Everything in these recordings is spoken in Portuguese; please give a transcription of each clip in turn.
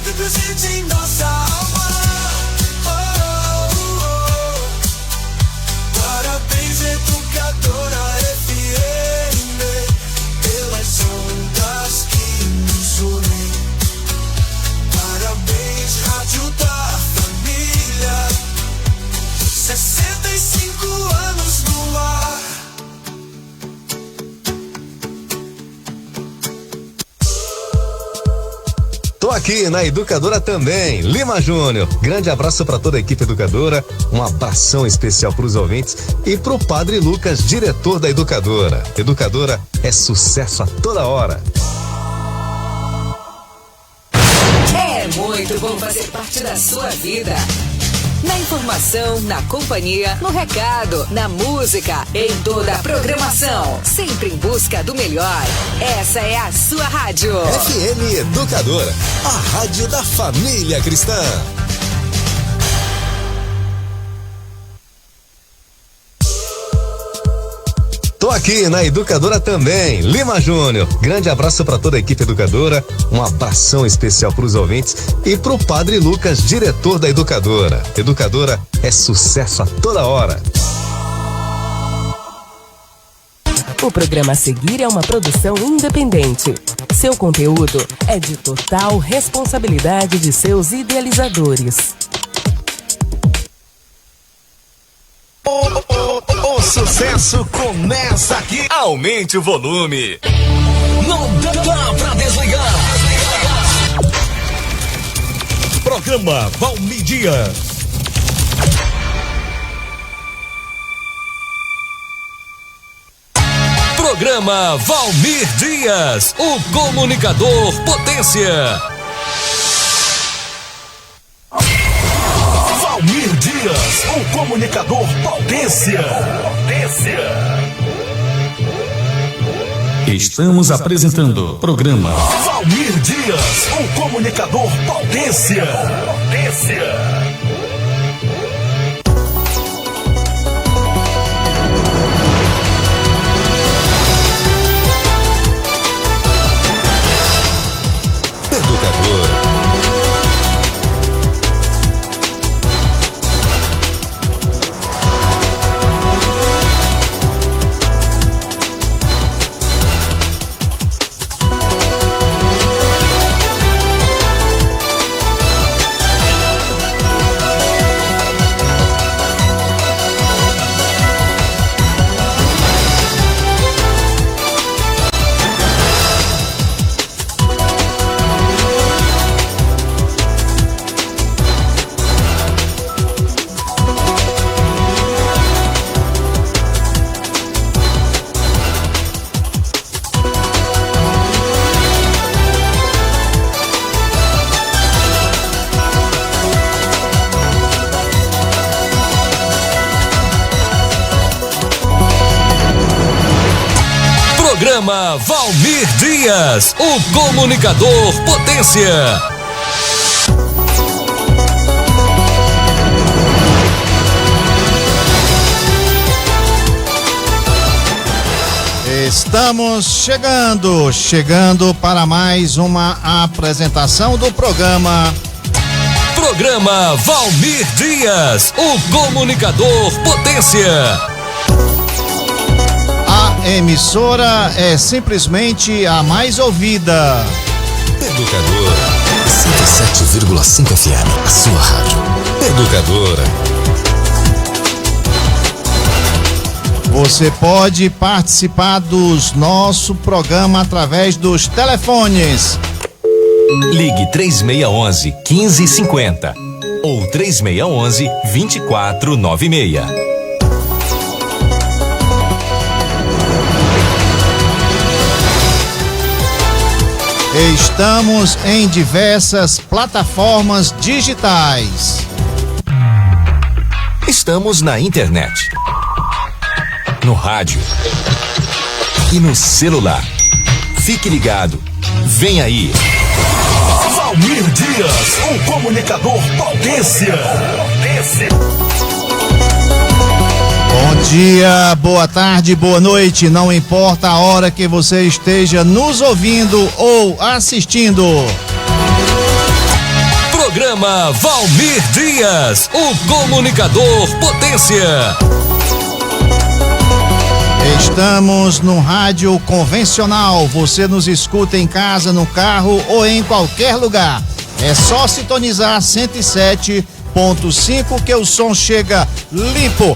sempre presente em nossa alma. Parabéns, Educadora FM, pelas ondas que nos unem. Parabéns, Rádio da Família, 65 anos no ar. Tô aqui na Educadora também, Lima Júnior. Grande abraço para toda a equipe educadora, um abração especial para os ouvintes e pro Padre Lucas, diretor da Educadora. Educadora é sucesso a toda hora. É muito bom fazer parte da sua vida. Na informação, na companhia, no recado, na música, em toda a programação. Sempre em busca do melhor. Essa é a sua rádio. FM Educadora, a rádio da família cristã. Tô aqui na Educadora também, Lima Júnior. Grande abraço para toda a equipe educadora, um abração especial para os ouvintes e pro Padre Lucas, diretor da Educadora. Educadora é sucesso a toda hora. O programa a seguir é uma produção independente. Seu conteúdo é de total responsabilidade de seus idealizadores. O sucesso começa aqui. Aumente o volume. Não dá pra desligar. Programa Valmir Dias. Programa Valmir Dias, o comunicador potência. Valmir Dias, o comunicador potência. Estamos apresentando programa Valmir Dias, o comunicador potência. Educadora. Programa Valmir Dias, o comunicador potência. Estamos chegando para mais uma apresentação do programa Valmir Dias, o comunicador potência. A emissora é simplesmente a mais ouvida. Educadora. 107,5 FM, a sua rádio. Educadora. Você pode participar do nosso programa através dos telefones. Ligue 3611-1550 ou 3611-2496. Estamos em diversas plataformas digitais. Estamos na internet, no rádio e no celular. Fique ligado. Vem aí. Valmir Dias, o comunicador potência. Bom dia, boa tarde, boa noite, não importa a hora que você esteja nos ouvindo ou assistindo. Programa Valmir Dias, o comunicador potência. Estamos no rádio convencional. Você nos escuta em casa, no carro ou em qualquer lugar. É só sintonizar 107.5 que o som chega limpo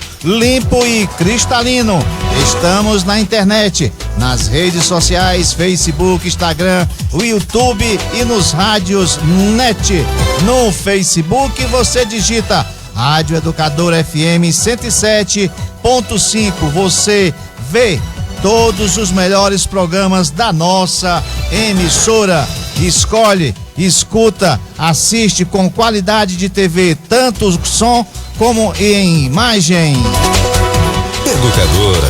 e cristalino. Estamos na internet, nas redes sociais, Facebook, Instagram, o YouTube e nos rádios net. No Facebook você digita Rádio Educadora FM 107.5. Você vê todos os melhores programas da nossa emissora. Escolhe, escuta, assiste com qualidade de TV, tanto som como em imagem. Educadora.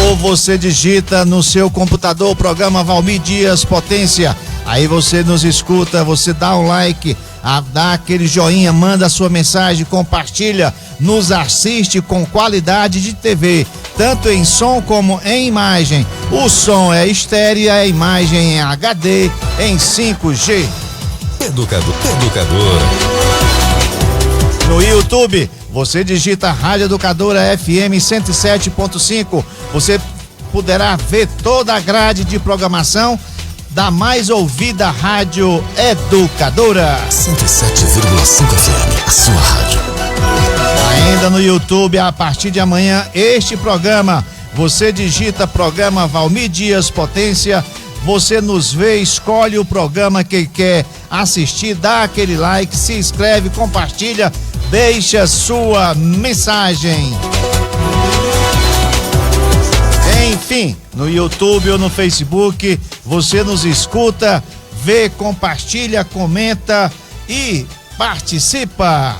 Ou você digita no seu computador o programa Valmir Dias Potência. Aí você nos escuta, você dá um like, dá aquele joinha, manda a sua mensagem, compartilha, nos assiste com qualidade de TV, tanto em som como em imagem. O som é estéreo, a imagem é HD em 5G. Educadora. No YouTube, você digita Rádio Educadora FM 107.5. Você poderá ver toda a grade de programação da mais ouvida Rádio Educadora. 107,5 FM, a sua rádio. Ainda no YouTube, a partir de amanhã, este programa, você digita programa Valmir Dias Potência, você nos vê, escolhe o programa que quer assistir, dá aquele like, se inscreve, compartilha, deixa sua mensagem. Enfim, no YouTube ou no Facebook, você nos escuta, vê, compartilha, comenta e participa.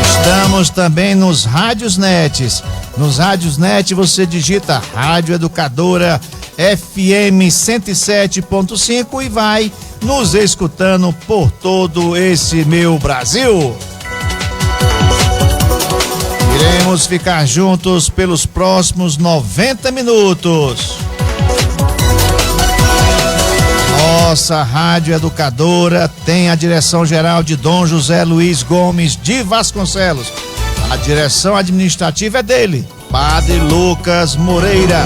Estamos também nos rádios nets. Nos rádios net você digita Rádio Educadora FM 107.5 e vai nos escutando por todo esse meu Brasil. Iremos ficar juntos pelos próximos 90 minutos. Nossa Rádio Educadora tem a direção geral de Dom José Luiz Gomes de Vasconcelos. A direção administrativa é dele, Padre Lucas Moreira.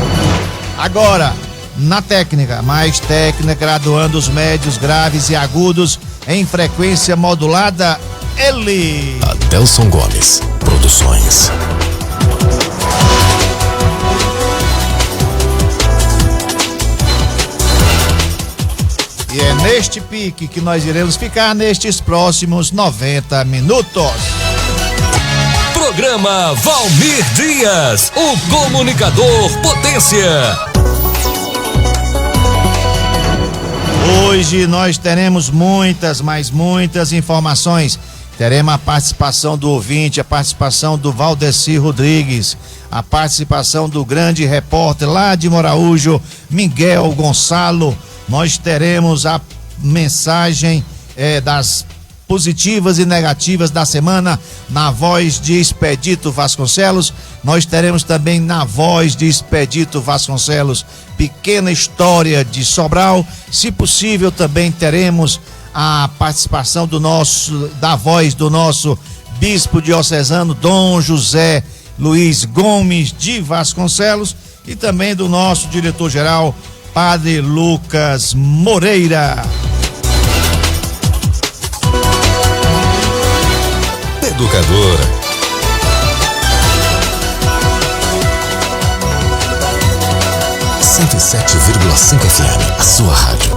Agora, na técnica, mais técnica, graduando os médios, graves e agudos em frequência modulada, ele. Adelson Gomes Produções. E é neste pique que nós iremos ficar nestes próximos 90 minutos. Programa Valmir Dias, o comunicador potência. Hoje nós teremos muitas, mas muitas informações. Teremos a participação do ouvinte, a participação do Valdeci Rodrigues, a participação do grande repórter lá de Moraújo, Miguel Gonçalo. Nós teremos a mensagem das positivas e negativas da semana na voz de Expedito Vasconcelos. Nós teremos também na voz de Expedito Vasconcelos pequena história de Sobral. Se possível, também teremos a participação da voz do nosso bispo diocesano Dom José Luiz Gomes de Vasconcelos e também do nosso diretor-geral Padre Lucas Moreira. Educadora. Cento e 107,5 FM, a sua rádio.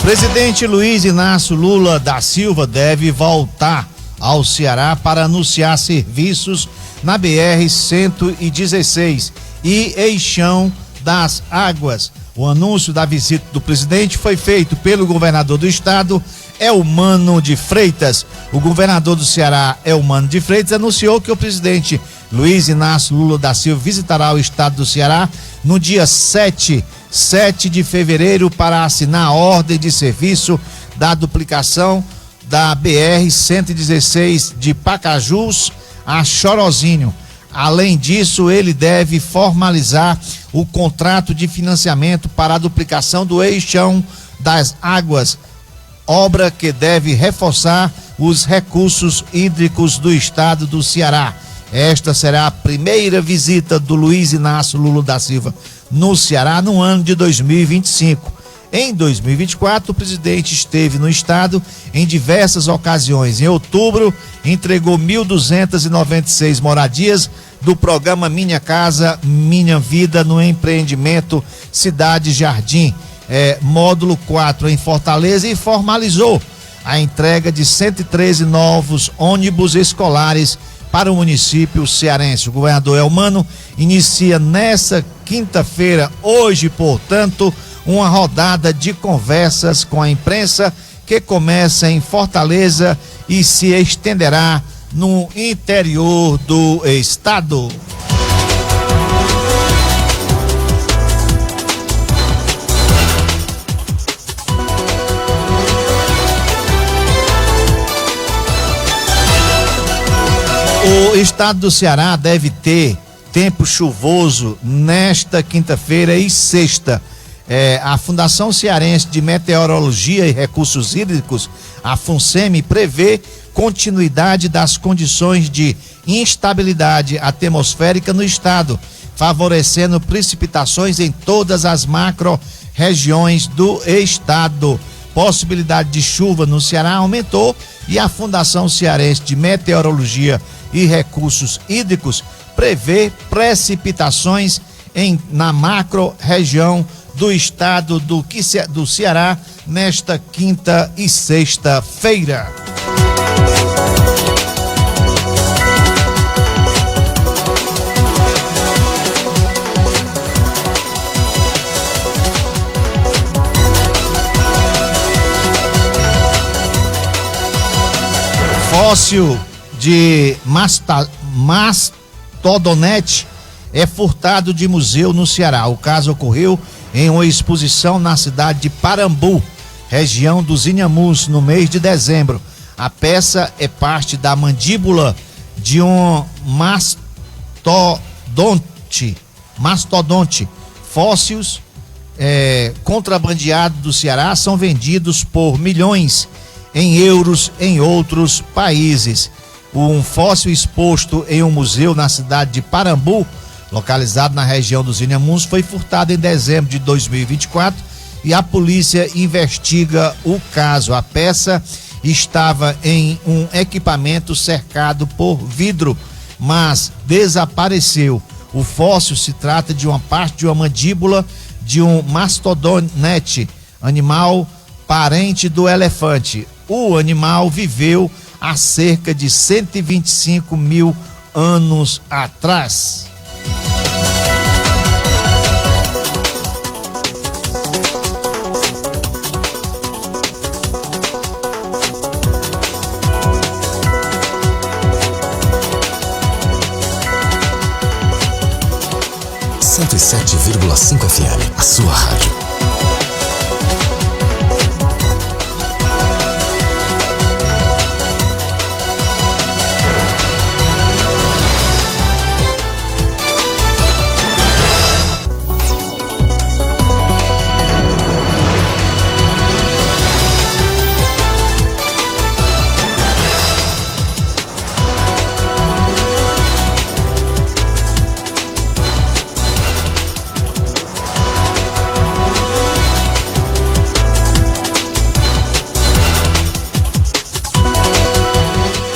Presidente Luiz Inácio Lula da Silva deve voltar ao Ceará para anunciar serviços na BR-116 e Eixão das Águas. O anúncio da visita do presidente foi feito pelo governador do estado, Eumano de Freitas. O governador do Ceará, Eumano de Freitas, anunciou que o presidente Luiz Inácio Lula da Silva visitará o estado do Ceará no dia 7 de fevereiro para assinar a ordem de serviço da duplicação da BR-116 de Pacajus a Chorozinho. Além disso, ele deve formalizar o contrato de financiamento para a duplicação do eixão das águas, obra que deve reforçar os recursos hídricos do estado do Ceará. Esta será a primeira visita do Luiz Inácio Lula da Silva no Ceará no ano de 2025. Em 2024, o presidente esteve no estado em diversas ocasiões. Em outubro, entregou 1.296 moradias do programa Minha Casa, Minha Vida no empreendimento Cidade Jardim, módulo 4 em Fortaleza, e formalizou a entrega de 113 novos ônibus escolares para o município cearense. O governador Elmano inicia nessa quinta-feira, hoje, portanto, uma rodada de conversas com a imprensa que começa em Fortaleza e se estenderá no interior do estado. O estado do Ceará deve ter tempo chuvoso nesta quinta-feira e sexta. A Fundação Cearense de Meteorologia e Recursos Hídricos, a FUNSEMI, prevê continuidade das condições de instabilidade atmosférica no estado, favorecendo precipitações em todas as macro-regiões do estado. Possibilidade de chuva no Ceará aumentou e a Fundação Cearense de Meteorologia e Recursos Hídricos prevê precipitações na macro-região do estado do Ceará nesta quinta e sexta-feira. Fóssil de mastodonte é furtado de museu no Ceará. O caso ocorreu em uma exposição na cidade de Parambu, região dos Inhamuns, no mês de dezembro. A peça é parte da mandíbula de um mastodonte. Fósseis contrabandeados do Ceará são vendidos por milhões em euros em outros países. Um fóssil exposto em um museu na cidade de Parambu, localizado na região dos Inhamuns, foi furtado em dezembro de 2024 e a polícia investiga o caso. A peça estava em um equipamento cercado por vidro, mas desapareceu. O fóssil se trata de uma parte de uma mandíbula de um mastodonte, animal parente do elefante. O animal viveu há cerca de 125 mil anos atrás. Cento e 107,5 FM, a sua rádio.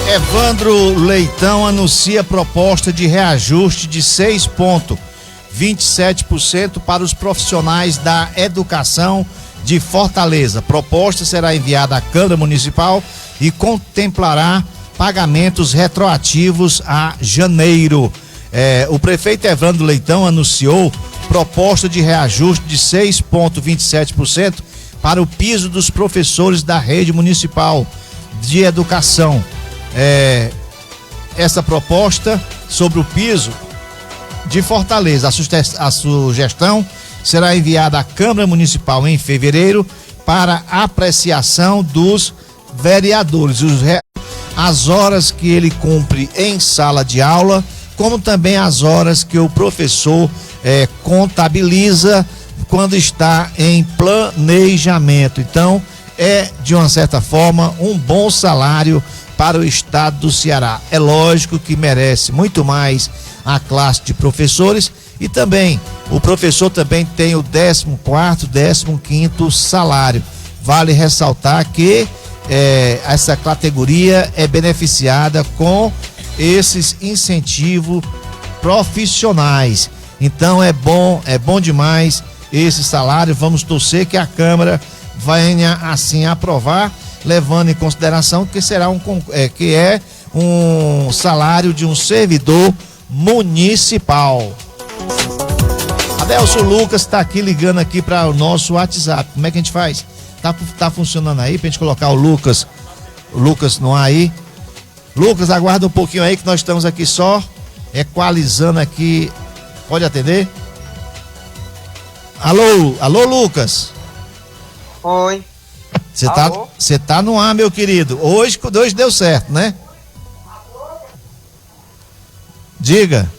Evandro Leitão anuncia proposta de reajuste de 6,27% para os profissionais da educação de Fortaleza. Proposta será enviada à Câmara Municipal e contemplará pagamentos retroativos a janeiro. O prefeito Evandro Leitão anunciou proposta de reajuste de 6,27% para o piso dos professores da rede municipal de educação. Essa proposta sobre o piso de Fortaleza, a sugestão será enviada à Câmara Municipal em fevereiro para apreciação dos vereadores. As horas que ele cumpre em sala de aula como também as horas que o professor contabiliza quando está em planejamento. Então, é, de uma certa forma, um bom salário para o estado do Ceará. É lógico que merece muito mais a classe de professores, e também o professor também tem o 14º, 15º salário. Vale ressaltar que essa categoria é beneficiada com esses incentivos profissionais. Então é bom demais esse salário. Vamos torcer que a Câmara venha assim aprovar, levando em consideração que será que é um salário de um servidor municipal. Adelson Lucas está aqui ligando aqui para o nosso WhatsApp. Como é que a gente faz? Tá funcionando aí pra gente colocar o Lucas no ar aí? Lucas, aguarda um pouquinho aí que nós estamos aqui só equalizando aqui. Pode atender? Alô, Lucas. Oi. Você tá no ar, meu querido. Hoje deu certo, né? Diga.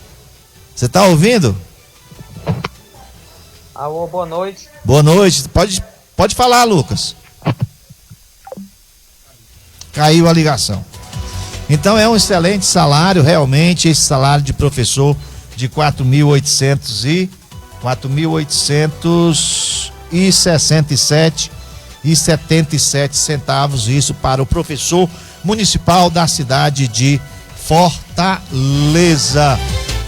Você tá ouvindo? Alô, boa noite. Boa noite. Pode falar, Lucas. Caiu a ligação. Então é um excelente salário, realmente, esse salário de professor de 4.867,77 centavos, isso para o professor municipal da cidade de Fortaleza.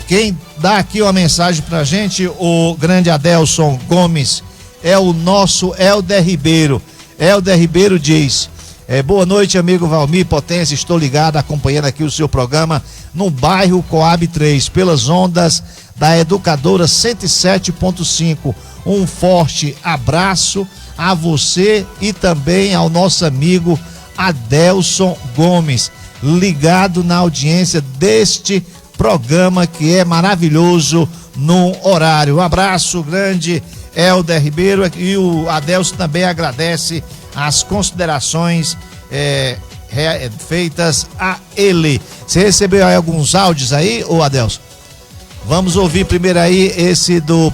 Quem dá aqui uma mensagem pra gente, o grande Adelson Gomes, é o nosso Helder Ribeiro. Helder Ribeiro diz: boa noite, amigo Valmir Potência, estou ligado, acompanhando aqui o seu programa no bairro Coab 3, pelas ondas da Educadora 107.5. Um forte abraço a você e também ao nosso amigo Adelson Gomes, ligado na audiência deste programa que é maravilhoso no horário. Um abraço grande, Helder Ribeiro, e o Adelson também agradece as considerações feitas a ele. Você recebeu aí alguns áudios aí, ô Adelson? Vamos ouvir primeiro aí esse do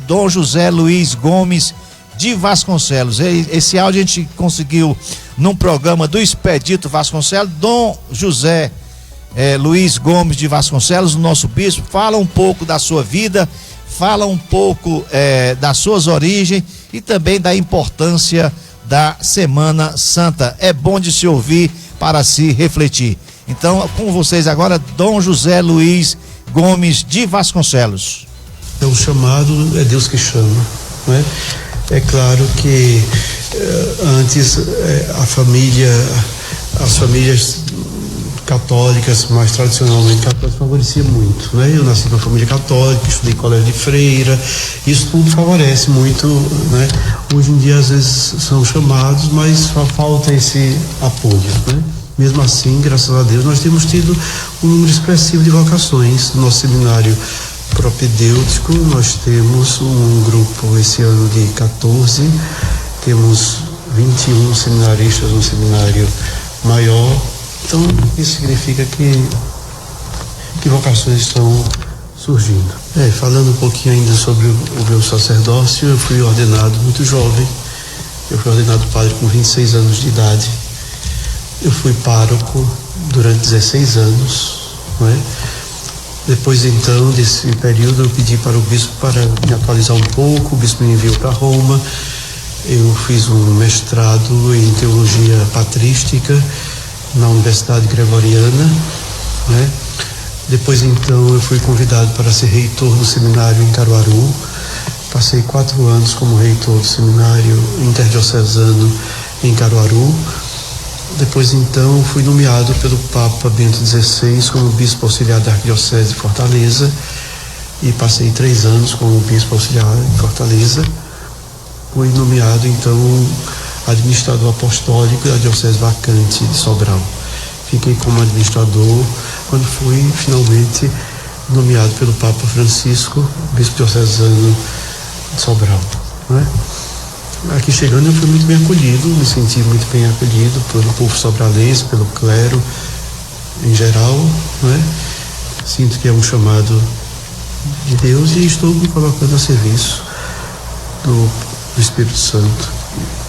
Dom José Luiz Gomes de Vasconcelos. Esse áudio a gente conseguiu num programa do Expedito Vasconcelos. Dom José Luiz Gomes de Vasconcelos, o nosso bispo, fala um pouco da sua vida, fala um pouco das suas origens e também da importância da Semana Santa. É bom de se ouvir para se refletir. Então, com vocês agora, Dom José Luiz Gomes de Vasconcelos. É um chamado, é Deus que chama, não é? É claro que antes as famílias católicas, mais tradicionalmente católicas, favorecia muito, né? Eu nasci numa família católica, estudei em colégio de freira, isso tudo favorece muito, né? Hoje em dia às vezes são chamados, mas só falta esse apoio, né? Mesmo assim, graças a Deus, nós temos tido um número expressivo de vocações. No nosso seminário propedêutico, nós temos um grupo esse ano de 14, temos 21 seminaristas no seminário maior. Então, isso significa que vocações estão surgindo. Falando um pouquinho ainda sobre o meu sacerdócio, eu fui ordenado muito jovem. Eu fui ordenado padre com 26 anos de idade. Eu fui pároco durante 16 anos, não é? Depois, então, desse período, eu pedi para o bispo para me atualizar um pouco. O bispo me enviou para Roma. Eu fiz um mestrado em teologia patrística na Universidade Gregoriana, né? Depois, então, eu fui convidado para ser reitor do seminário em Caruaru. Passei 4 anos como reitor do seminário interdiocesano em Caruaru. Depois, então, fui nomeado pelo Papa Bento XVI como bispo auxiliar da Arquidiocese de Fortaleza e passei 3 anos como bispo auxiliar em Fortaleza. Fui nomeado, então, administrador apostólico da Diocese Vacante de Sobral. Fiquei como administrador quando fui finalmente nomeado pelo Papa Francisco, bispo diocesano de Sobral, né? Aqui chegando eu fui muito bem acolhido, me senti muito bem acolhido pelo povo sobralense, pelo clero em geral, né? sinto que é um chamado de Deus e estou me colocando a serviço do Espírito Santo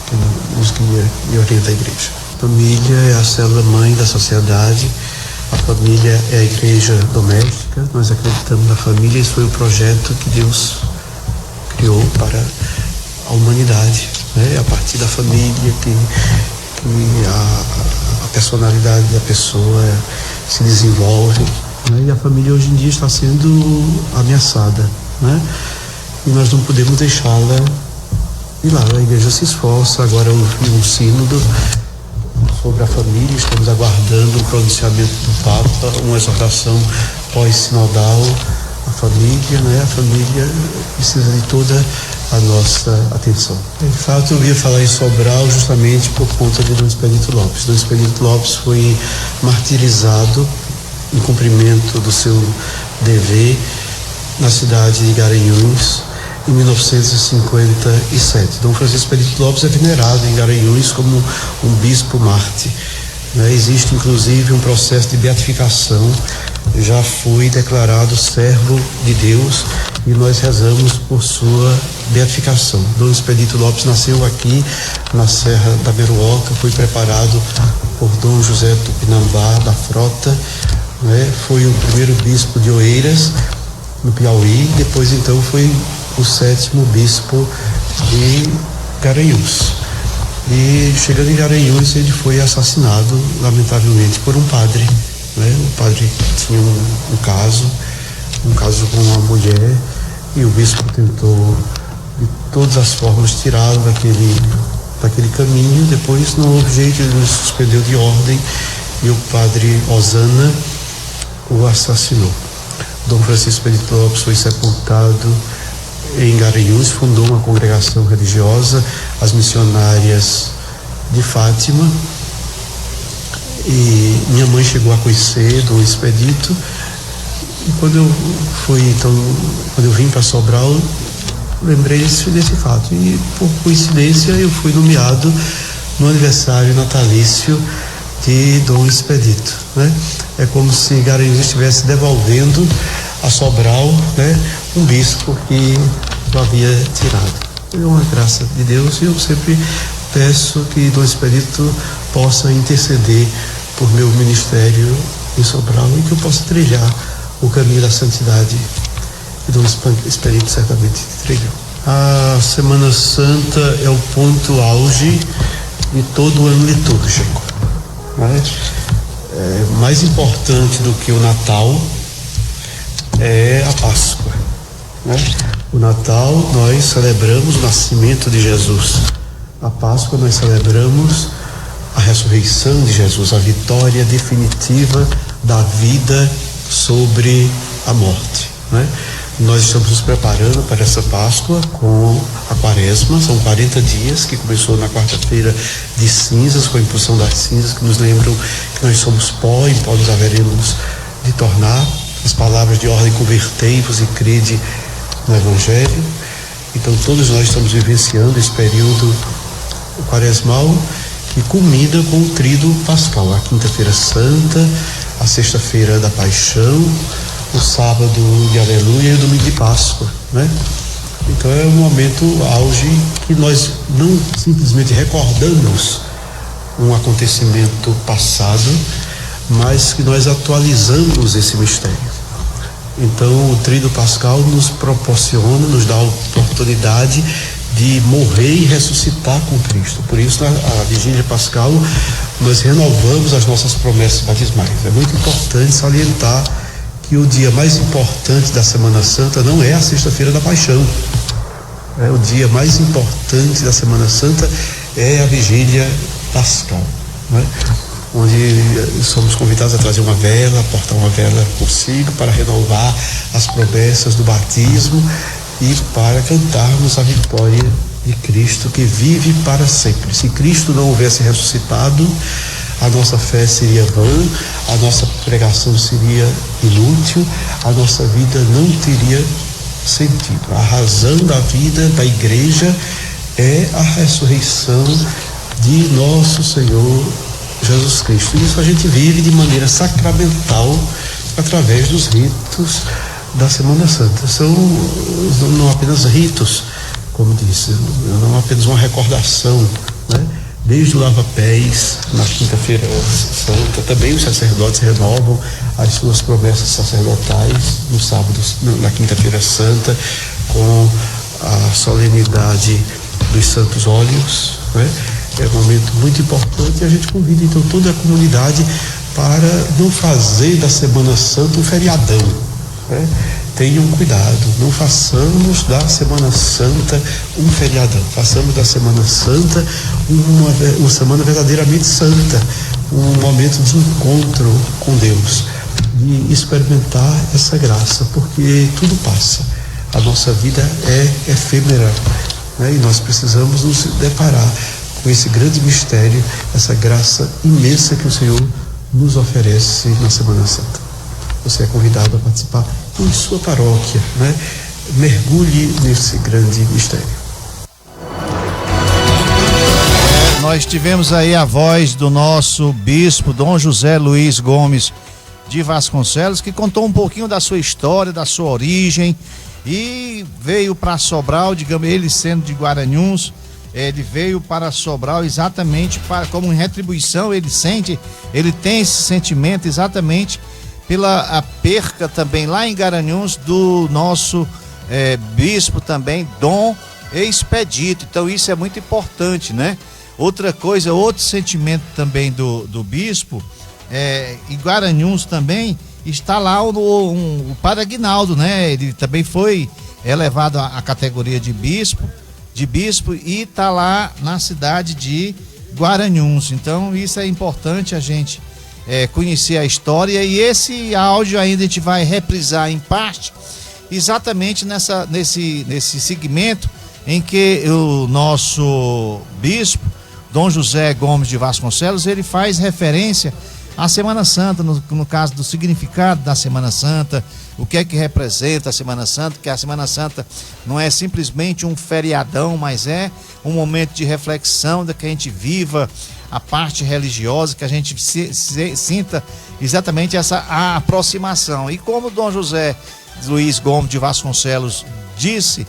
que nos guia e orienta a igreja. A família é a célula mãe da sociedade, a família é a igreja doméstica, nós acreditamos na família, esse foi o projeto que Deus criou para a humanidade, né? A partir da família que a personalidade da pessoa se desenvolve, né? E a família hoje em dia está sendo ameaçada, né? E nós não podemos deixá-la de lado. A igreja se esforça, agora houve um sínodo sobre a família, estamos aguardando o pronunciamento do Papa, uma exortação pós-sinodal à família, né? A família precisa de toda a nossa atenção. De fato, eu ia falar em Sobral justamente por conta de Dom Expedito Lopes. Dom Expedito Lopes foi martirizado em cumprimento do seu dever na cidade de Garanhuns em 1957. Dom Francisco Expedito Lopes é venerado em Garanhuns como um bispo mártir, né? Existe inclusive um processo de beatificação, já foi declarado servo de Deus e nós rezamos por sua beatificação. Dom Expedito Lopes nasceu aqui na Serra da Meruoca, foi preparado por Dom José Tupinambá da Frota, né? Foi o primeiro bispo de Oeiras, no Piauí, depois então foi o 7º bispo de Garanhuns. E chegando em Garanhuns, ele foi assassinado, lamentavelmente, por um padre, né? O padre tinha um caso com uma mulher, e o bispo tentou de todas as formas tirá-lo daquele caminho. Depois não houve jeito, ele suspendeu de ordem e o padre Osana o assassinou. Dom Francisco Expedito Lopes foi sepultado em Garanhuns, fundou uma congregação religiosa, as Missionárias de Fátima, e minha mãe chegou a conhecer Dom Expedito, e quando eu vim para Sobral, lembrei desse fato, e por coincidência eu fui nomeado no aniversário natalício de Dom Expedito, né? É como se Garanhuns estivesse devolvendo a Sobral, né, um bispo que eu havia tirado. É uma graça de Deus, e eu sempre peço que Dom Expedito possa interceder por meu ministério em Sobral e que eu possa trilhar o caminho da santidade que Dom Expedito certamente trilhou. A Semana Santa é o ponto auge de todo o ano litúrgico, né? Mais importante do que o Natal é a Páscoa, né? O Natal nós celebramos o nascimento de Jesus. A Páscoa nós celebramos a ressurreição de Jesus, a vitória definitiva da vida sobre a morte, né? Nós estamos nos preparando para essa Páscoa com a Quaresma. São 40 dias, que começou na quarta-feira de cinzas, com a impulsão das cinzas, que nos lembram que nós somos pó, em pó nos haveremos de tornar. As palavras de ordem: convertei-vos e crede no Evangelho. Então todos nós estamos vivenciando esse período quaresmal, que culmina com o tríduo pascal, a quinta-feira santa, a sexta-feira da paixão, o sábado de aleluia e o domingo de Páscoa, né? Então é um momento auge que nós não simplesmente recordamos um acontecimento passado, mas que nós atualizamos esse mistério. Então o tríduo pascal nos proporciona, nos dá a oportunidade de morrer e ressuscitar com Cristo. Por isso, na vigília pascal, nós renovamos as nossas promessas batismais. É muito importante salientar que o dia mais importante da Semana Santa não é a sexta-feira da paixão. O dia mais importante da Semana Santa é a vigília pascal, né? Onde somos convidados a trazer uma vela, portar uma vela consigo para renovar as promessas do batismo e para cantarmos a vitória de Cristo, que vive para sempre. Se Cristo não houvesse ressuscitado, a nossa fé seria vã, a nossa pregação seria inútil, a nossa vida não teria sentido. A razão da vida da igreja é a ressurreição de nosso Senhor Jesus Cristo. Isso a gente vive de maneira sacramental, através dos ritos da Semana Santa. São não apenas ritos, como disse, não apenas uma recordação, né? Desde o lava-pés, na quinta-feira santa, também os sacerdotes renovam as suas promessas sacerdotais no sábado, na quinta-feira santa, com a solenidade dos santos óleos, né? É um momento muito importante e a gente convida então toda a comunidade para não fazer da Semana Santa um feriadão, né? Tenham cuidado, não façamos da Semana Santa um feriadão, façamos da Semana Santa uma semana verdadeiramente santa, um momento de encontro com Deus, de experimentar essa graça, porque tudo passa, a nossa vida é efêmera, né? E nós precisamos nos deparar com esse grande mistério, essa graça imensa que o Senhor nos oferece na Semana Santa. Você é convidado a participar em sua paróquia, né? Mergulhe nesse grande mistério. Nós tivemos aí a voz do nosso bispo Dom José Luiz Gomes de Vasconcelos, que contou um pouquinho da sua história, da sua origem, e veio para Sobral, digamos, ele sendo de Guaranhuns, ele veio para Sobral exatamente como retribuição, ele tem esse sentimento exatamente pela a perca também lá em Guaranhuns do nosso bispo também, Dom Expedito. Então isso é muito importante, né? Outra coisa, outro sentimento também do bispo, em Guaranhuns também está lá o Padre Aguinaldo, né? Ele também foi elevado à categoria de bispo e está lá na cidade de Guaranhuns. Então isso é importante a gente conhecer a história, e esse áudio ainda a gente vai reprisar em parte exatamente nesse segmento em que o nosso bispo Dom José Gomes de Vasconcelos, ele faz referência à Semana Santa, no caso do significado da Semana Santa, o que é que representa a Semana Santa, que a Semana Santa não é simplesmente um feriadão, mas é um momento de reflexão, de que a gente viva a parte religiosa, que a gente sinta exatamente essa aproximação. E como Dom José Luiz Gomes de Vasconcelos disse,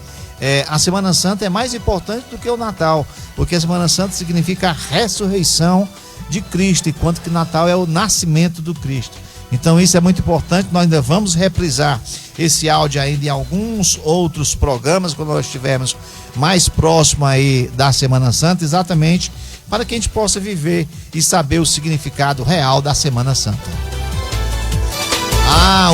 a Semana Santa é mais importante do que o Natal, porque a Semana Santa significa a ressurreição de Cristo, enquanto que Natal é o nascimento do Cristo. Então isso é muito importante. Nós ainda vamos reprisar esse áudio ainda em alguns outros programas, quando nós estivermos mais próximo aí da Semana Santa, exatamente para que a gente possa viver e saber o significado real da Semana Santa.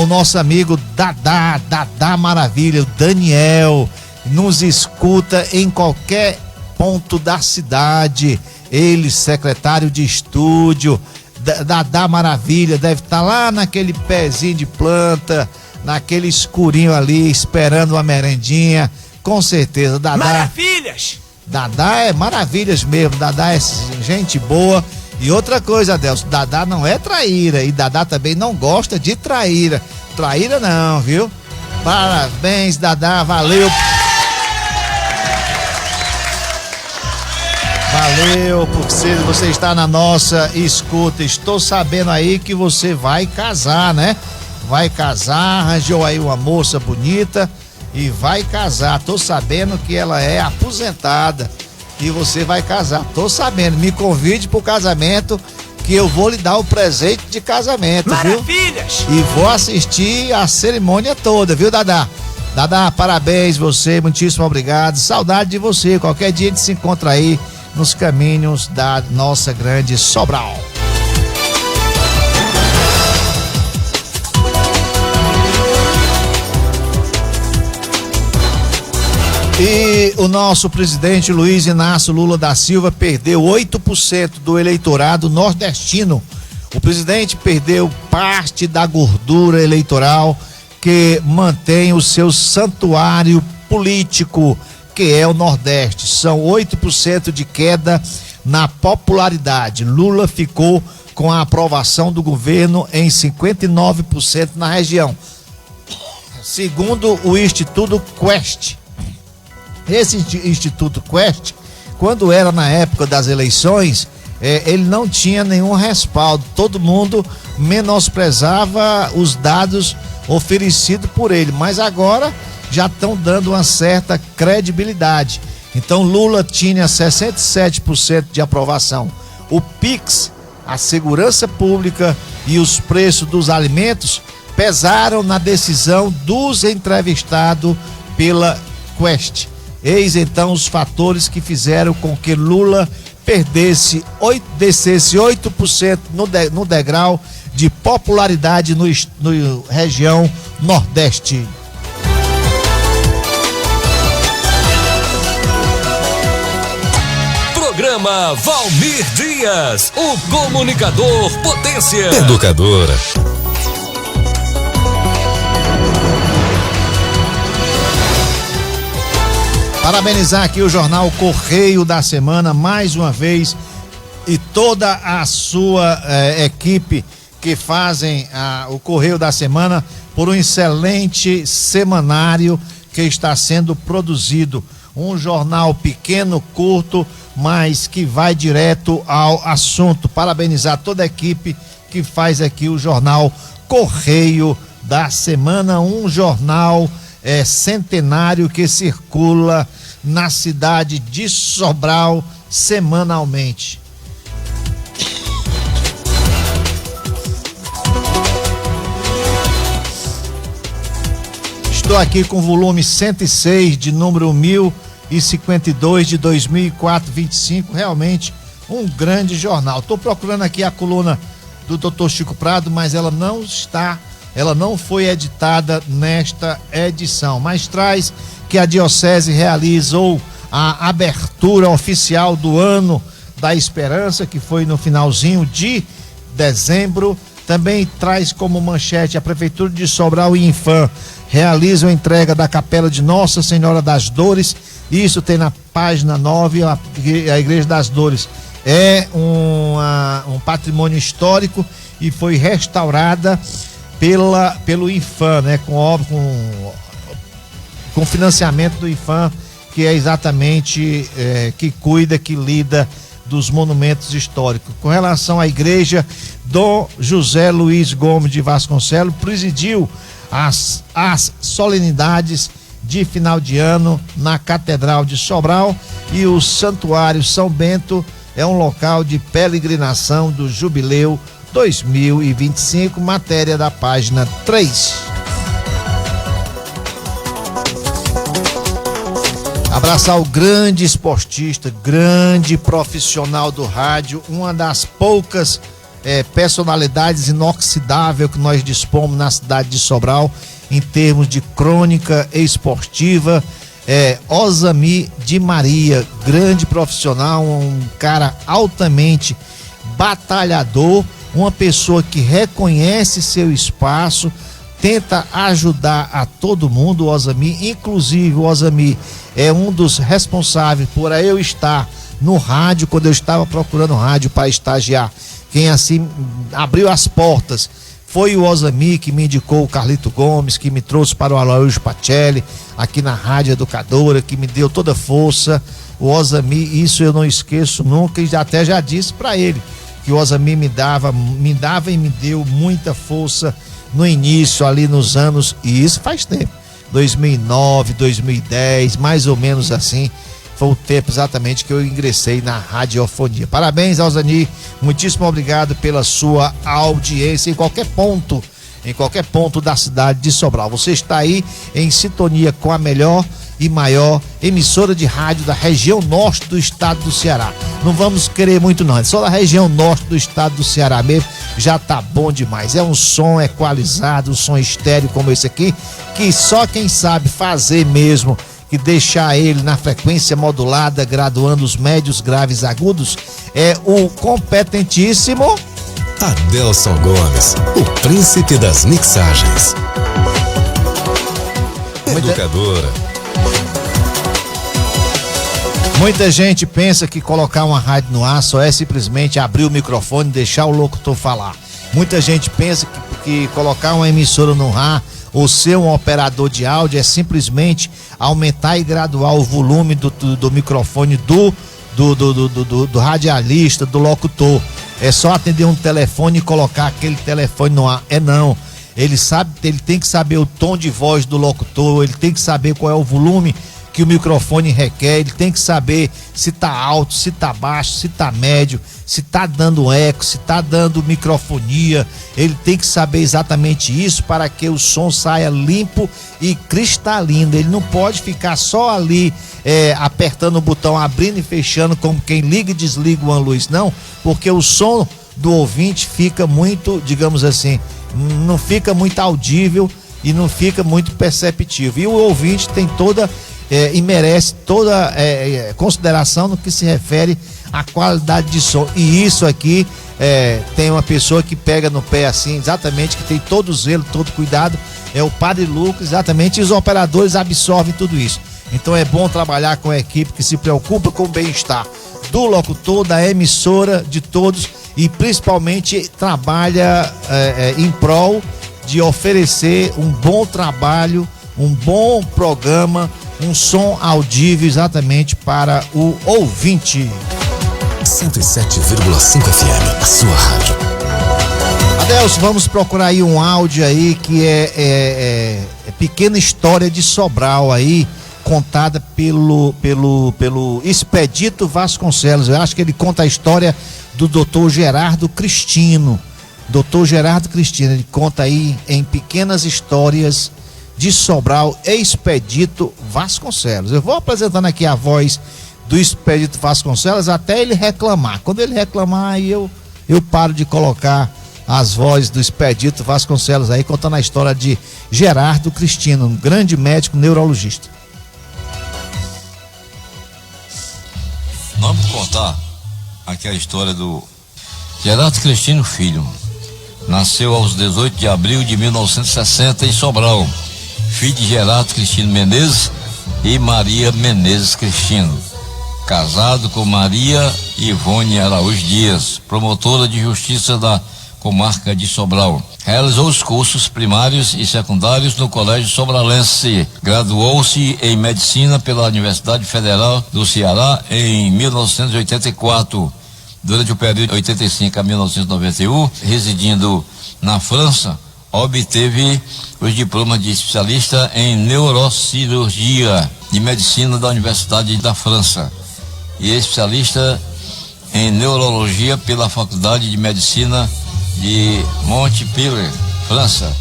O nosso amigo Dadá Maravilha, o Daniel, nos escuta em qualquer ponto da cidade. Ele, secretário de estúdio, Dadá Maravilha, deve estar lá naquele pezinho de planta, naquele escurinho ali, esperando uma merendinha, com certeza. Dadá, maravilhas! Dadá é maravilhas mesmo, Dadá é gente boa. E outra coisa, Adelson, Dadá não é traíra, e Dadá também não gosta de traíra. Traíra não, viu? Parabéns, Dadá, valeu. Valeu, porque você está na nossa escuta. Estou sabendo aí que você vai casar, né? Vai casar, arranjou aí uma moça bonita e vai casar. Tô sabendo que ela é aposentada e você vai casar. Tô sabendo, me convide pro casamento que eu vou lhe dar o presente de casamento, maravilhas! Viu? E vou assistir a cerimônia toda, viu, Dadá? Dadá, parabéns você, muitíssimo obrigado. Saudade de você. Qualquer dia a gente se encontra aí nos caminhos da nossa grande Sobral. E o nosso presidente Luiz Inácio Lula da Silva perdeu 8% do eleitorado nordestino. O presidente perdeu parte da gordura eleitoral que mantém o seu santuário político, que é o Nordeste. São 8% de queda na popularidade. Lula ficou com a aprovação do governo em 59% na região, segundo o Instituto Quest. Esse Instituto Quest, quando era na época das eleições, ele não tinha nenhum respaldo. Todo mundo menosprezava os dados oferecidos por ele, mas agora já estão dando uma certa credibilidade. Então Lula tinha 67% de aprovação. O Pix, a segurança pública e os preços dos alimentos pesaram na decisão dos entrevistados pela Quest. Eis então os fatores que fizeram com que Lula descesse 8% no degrau de popularidade no região Nordeste. Programa Valmir Dias, o comunicador potência. Educadora. Parabenizar aqui o jornal Correio da Semana, mais uma vez, e toda a sua equipe que fazem o Correio da Semana por um excelente semanário que está sendo produzido. Um jornal pequeno, curto, mas que vai direto ao assunto. Parabenizar toda a equipe que faz aqui o jornal Correio da Semana, um jornal centenário que circula na cidade de Sobral semanalmente. Estou aqui com o volume 106 de número 1052 de 2004-25, realmente um grande jornal. Estou procurando aqui a coluna do Dr. Chico Prado, mas ela não foi editada nesta edição, mas traz que a Diocese realizou a abertura oficial do Ano da Esperança, que foi no finalzinho de dezembro. Também traz como manchete: a Prefeitura de Sobral e Infam realizam a entrega da Capela de Nossa Senhora das Dores. Isso tem na página 9, a Igreja das Dores é um patrimônio histórico e foi restaurada pelo Infam, né, com financiamento do Infam, que é exatamente que cuida, que lida dos monumentos históricos. Com relação à igreja, Dom José Luiz Gomes de Vasconcelos presidiu as solenidades de final de ano na Catedral de Sobral, e o Santuário São Bento é um local de peregrinação do Jubileu 2025, matéria da página 3. Abraçar o grande esportista, grande profissional do rádio, uma das poucas personalidades inoxidáveis que nós dispomos na cidade de Sobral em termos de crônica esportiva, Ozami de Maria, grande profissional, um cara altamente batalhador, uma pessoa que reconhece seu espaço, tenta ajudar a todo mundo. O Ozami, inclusive o Ozami é um dos responsáveis por eu estar no rádio, quando eu estava procurando rádio para estagiar. Quem assim abriu as portas foi o Ozami, que me indicou o Carlito Gomes, que me trouxe para o Aloysio Pacelli aqui na Rádio Educadora, que me deu toda força. O Ozami, isso eu não esqueço nunca, e até já disse para ele que o Ozami me dava e me deu muita força no início, ali nos anos, e isso faz tempo, 2009, 2010, mais ou menos assim, foi o tempo exatamente que eu ingressei na radiofonia. Parabéns, Ozani, muitíssimo obrigado pela sua audiência em qualquer ponto da cidade de Sobral. Você está aí em sintonia com a melhor e maior emissora de rádio da região norte do estado do Ceará. Não vamos querer muito não, só da região norte do estado do Ceará mesmo já tá bom demais. É um som equalizado, um som estéreo como esse aqui, que só quem sabe fazer mesmo, que deixar ele na frequência modulada, graduando os médios, graves, agudos, é o competentíssimo Adelson Gomes, o príncipe das mixagens. Educadora. Muita gente pensa que colocar uma rádio no ar só é simplesmente abrir o microfone e deixar o locutor falar. Muita gente pensa que colocar uma emissora no ar ou ser um operador de áudio é simplesmente aumentar e graduar o volume do microfone do radialista, do locutor. É só atender um telefone e colocar aquele telefone no ar. Não. Ele tem que saber o tom de voz do locutor, ele tem que saber qual é o volume que o microfone requer, ele tem que saber se tá alto, se tá baixo, se tá médio, se tá dando eco, se tá dando microfonia. Ele tem que saber exatamente isso para que o som saia limpo e cristalino. Ele não pode ficar só ali apertando o botão, abrindo e fechando como quem liga e desliga uma luz, não, porque o som do ouvinte fica muito, digamos assim, não fica muito audível e não fica muito perceptível. E o ouvinte tem toda e merece toda consideração no que se refere à qualidade de som. E isso aqui tem uma pessoa que pega no pé assim, exatamente, que tem todo o zelo, todo cuidado, é o Padre Lucas, exatamente, e os operadores absorvem tudo isso. Então é bom trabalhar com a equipe que se preocupa com o bem-estar do locutor, da emissora, de todos, e principalmente trabalha em prol de oferecer um bom trabalho, um bom programa, um som audível exatamente para o ouvinte. 107,5 FM, a sua rádio. Adelson, vamos procurar aí um áudio aí que é Pequena História de Sobral aí, contada pelo Expedito Vasconcelos. Eu acho que ele conta a história do Dr. Gerardo Cristino. Dr. Gerardo Cristino, ele conta aí em Pequenas Histórias de Sobral, Expedito Vasconcelos. Eu vou apresentando aqui a voz do Expedito Vasconcelos até ele reclamar. Quando ele reclamar, aí eu paro de colocar as vozes do Expedito Vasconcelos aí, contando a história de Gerardo Cristino, um grande médico neurologista. Vamos contar aqui a história do Gerardo Cristino Filho. Nasceu aos 18 de abril de 1960 em Sobral, filho de Gerardo Cristino Menezes e Maria Menezes Cristino. Casado com Maria Ivone Araújo Dias, promotora de justiça da comarca de Sobral. Realizou os cursos primários e secundários no Colégio Sobralense. Graduou-se em Medicina pela Universidade Federal do Ceará em 1984. Durante o período de 85 a 1991, residindo na França, obteve os diplomas de especialista em neurocirurgia de medicina da Universidade da França e especialista em neurologia pela Faculdade de Medicina de Montpellier, França.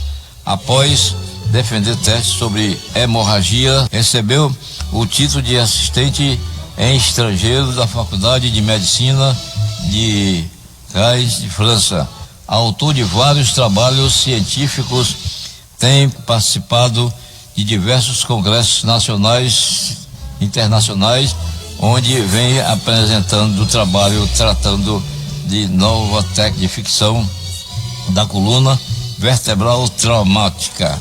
Após defender testes sobre hemorragia, recebeu o título de assistente em estrangeiro da Faculdade de Medicina de Graz, de França. Autor de vários trabalhos científicos, tem participado de diversos congressos nacionais e internacionais, onde vem apresentando o trabalho tratando de nova técnica de ficção da coluna vertebral traumática.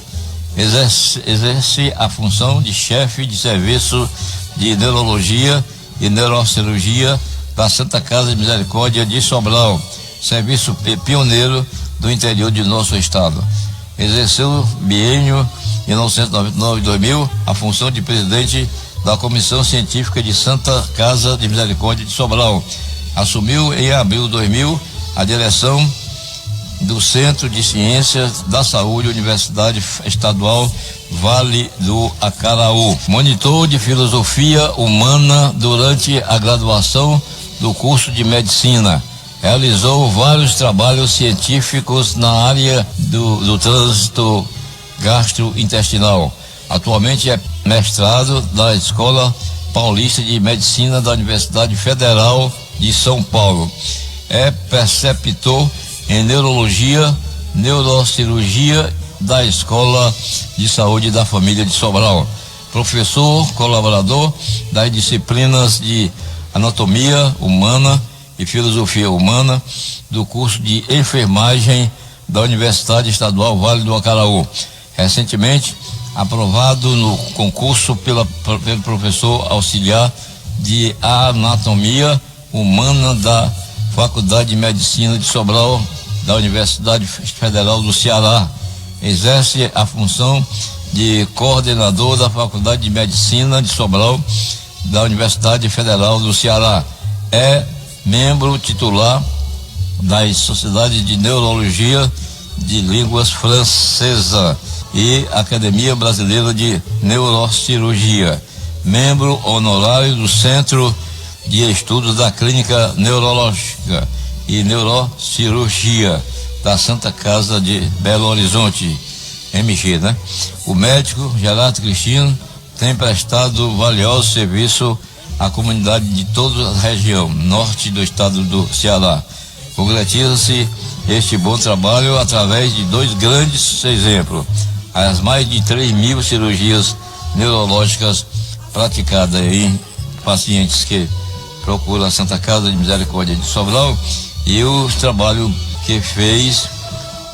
Exerce a função de chefe de serviço de neurologia e neurocirurgia da Santa Casa de Misericórdia de Sobral, serviço pioneiro do interior de nosso estado. Exerceu biênio 1999-2000 a função de presidente da Comissão Científica de Santa Casa de Misericórdia de Sobral. Assumiu em abril de 2000 a direção do Centro de Ciências da Saúde, Universidade Estadual Vale do Acaraú. Monitor de Filosofia Humana durante a graduação do curso de Medicina. Realizou vários trabalhos científicos na área do trânsito gastrointestinal. Atualmente é mestrado da Escola Paulista de Medicina da Universidade Federal de São Paulo. É preceptor em neurologia, neurocirurgia da Escola de Saúde da Família de Sobral. Professor colaborador das disciplinas de Anatomia Humana e Filosofia Humana do curso de Enfermagem da Universidade Estadual Vale do Acaraú. Recentemente aprovado no concurso pelo professor auxiliar de Anatomia Humana da Faculdade de Medicina de Sobral da Universidade Federal do Ceará. Exerce a função de coordenador da Faculdade de Medicina de Sobral da Universidade Federal do Ceará. é membro titular das Sociedades de Neurologia de Línguas Francesa e Academia Brasileira de Neurocirurgia, membro honorário do Centro de Estudos da Clínica Neurológica e Neurocirurgia da Santa Casa de Belo Horizonte, MG, né? O médico Gerardo Cristino tem prestado valioso serviço à comunidade de toda a região norte do estado do Ceará. Concretiza-se este bom trabalho através de dois grandes exemplos: as mais de 3.000 cirurgias neurológicas praticadas em pacientes que procuram a Santa Casa de Misericórdia de Sobral e o trabalho que fez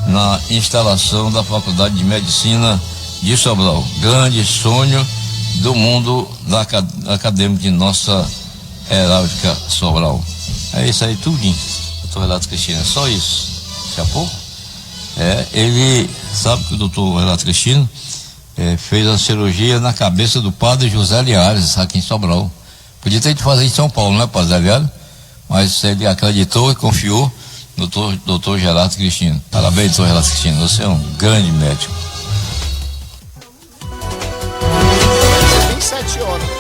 na instalação da Faculdade de Medicina de Sobral. Grande sonho do mundo da acadêmica de nossa Heráldica Sobral. É isso aí, tudinho. Doutor Relato Cristino, é só isso. Chapou? Ele sabe que o doutor Relato Cristino fez a cirurgia na cabeça do padre José Liares, aqui em Sobral. Podia ter de fazer em São Paulo, né, padre Liares? Mas ele acreditou e confiou no doutor Gerardo Cristino. Parabéns, doutor Gerardo Cristino, você é um grande médico. Tem 7 horas.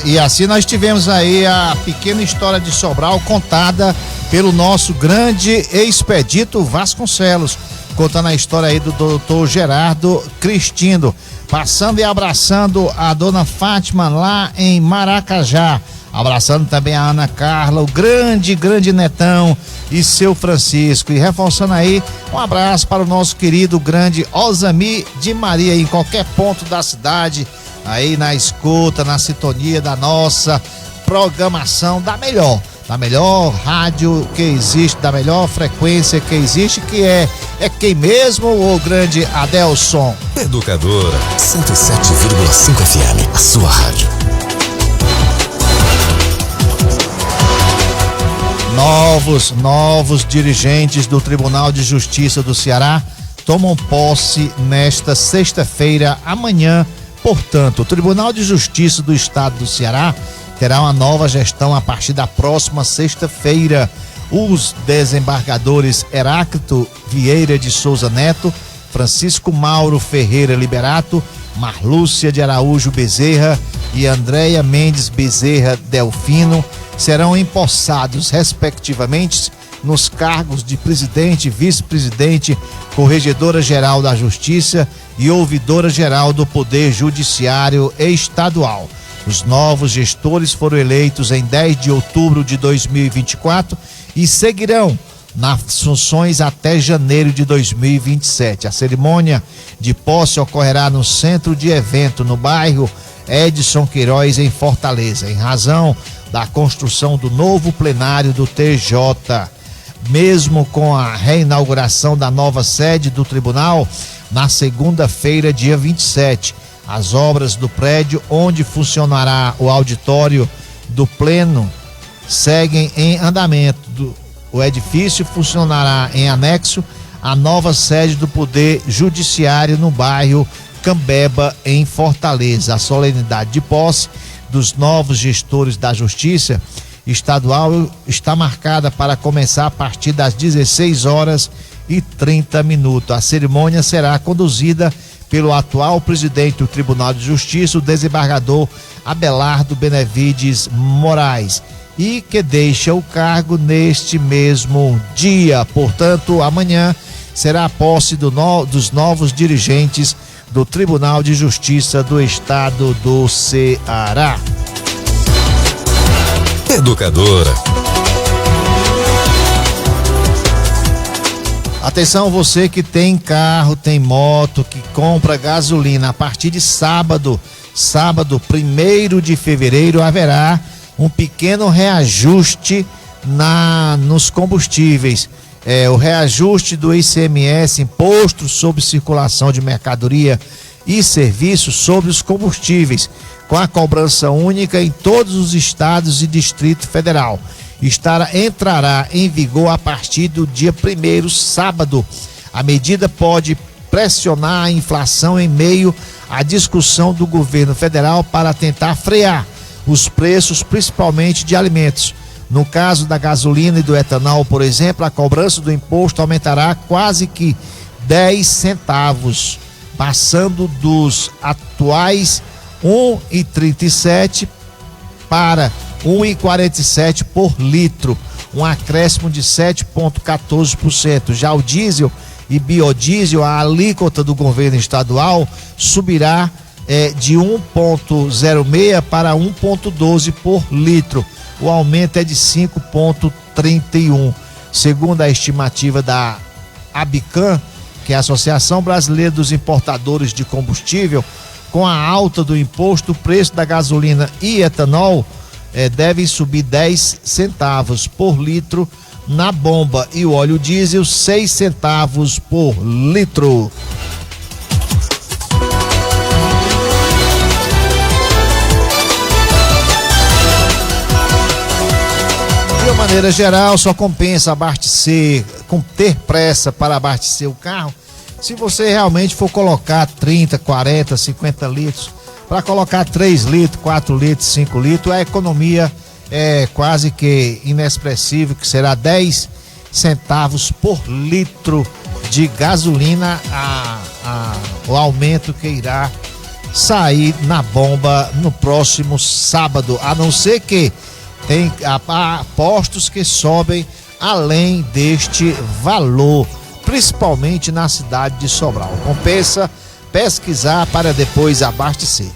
E assim nós tivemos aí a pequena história de Sobral contada pelo nosso grande Expedito Vasconcelos, contando a história aí do doutor Gerardo Cristino, passando e abraçando a dona Fátima lá em Maracajá, abraçando também a Ana Carla, o grande netão e seu Francisco, e reforçando aí um abraço para o nosso querido grande Osami de Maria, em qualquer ponto da cidade, aí na escuta, na sintonia da nossa programação da melhor rádio que existe, da melhor frequência que existe, que é quem mesmo, o grande Adelson. Educadora 107,5 FM, a sua rádio. Novos dirigentes do Tribunal de Justiça do Ceará tomam posse nesta sexta-feira, amanhã. Portanto, o Tribunal de Justiça do Estado do Ceará terá uma nova gestão a partir da próxima sexta-feira. Os desembargadores Heráclito Vieira de Souza Neto, Francisco Mauro Ferreira Liberato, Marlúcia de Araújo Bezerra e Andréia Mendes Bezerra Delfino serão empossados, respectivamente, nos cargos de presidente, vice-presidente, corregedora-geral da Justiça e ouvidora-geral do Poder Judiciário Estadual. Os novos gestores foram eleitos em 10 de outubro de 2024 e seguirão nas funções até janeiro de 2027. A cerimônia de posse ocorrerá no centro de evento, no bairro Edson Queiroz, em Fortaleza, em razão da construção do novo plenário do TJ. Mesmo com a reinauguração da nova sede do tribunal, na segunda-feira, dia 27, as obras do prédio onde funcionará o auditório do Pleno seguem em andamento. O edifício funcionará em anexo à nova sede do Poder Judiciário no bairro Cambeba, em Fortaleza. A solenidade de posse dos novos gestores da Justiça Estadual está marcada para começar a partir das 16h30. A cerimônia será conduzida pelo atual presidente do Tribunal de Justiça, o desembargador Abelardo Benevides Moraes, e que deixa o cargo neste mesmo dia. Portanto, amanhã será a posse dos novos dirigentes do Tribunal de Justiça do Estado do Ceará. Educadora. Atenção, você que tem carro, tem moto, que compra gasolina, a partir de sábado, 1º de fevereiro, haverá um pequeno reajuste nos combustíveis. O reajuste do ICMS, Imposto sobre Circulação de Mercadoria e Serviços sobre os combustíveis, com a cobrança única em todos os estados e Distrito Federal. Entrará em vigor a partir do dia 1º, sábado. A medida pode pressionar a inflação em meio a discussão do governo federal para tentar frear os preços, principalmente de alimentos. No caso da gasolina e do etanol, por exemplo, a cobrança do imposto aumentará quase que 10 centavos, passando dos atuais 1,37 para 1,47 por litro, um acréscimo de 7,14%. Já o diesel e biodiesel, a alíquota do governo estadual subirá de 1,06 para 1,12 por litro. O aumento é de 5,31. Segundo a estimativa da ABICAM, que é a Associação Brasileira dos Importadores de Combustível, com a alta do imposto, o preço da gasolina e etanol deve subir 10 centavos por litro na bomba e o óleo diesel 6 centavos por litro. De uma maneira geral, só compensa abastecer, ter pressa para abastecer o carro, se você realmente for colocar 30, 40, 50 litros. Para colocar 3 litros, 4 litros, 5 litros, a economia é quase que inexpressível, que será 10 centavos por litro de gasolina, o aumento que irá sair na bomba no próximo sábado, a não ser que tem postos que sobem além deste valor, principalmente na cidade de Sobral. Compensa pesquisar para depois abastecer.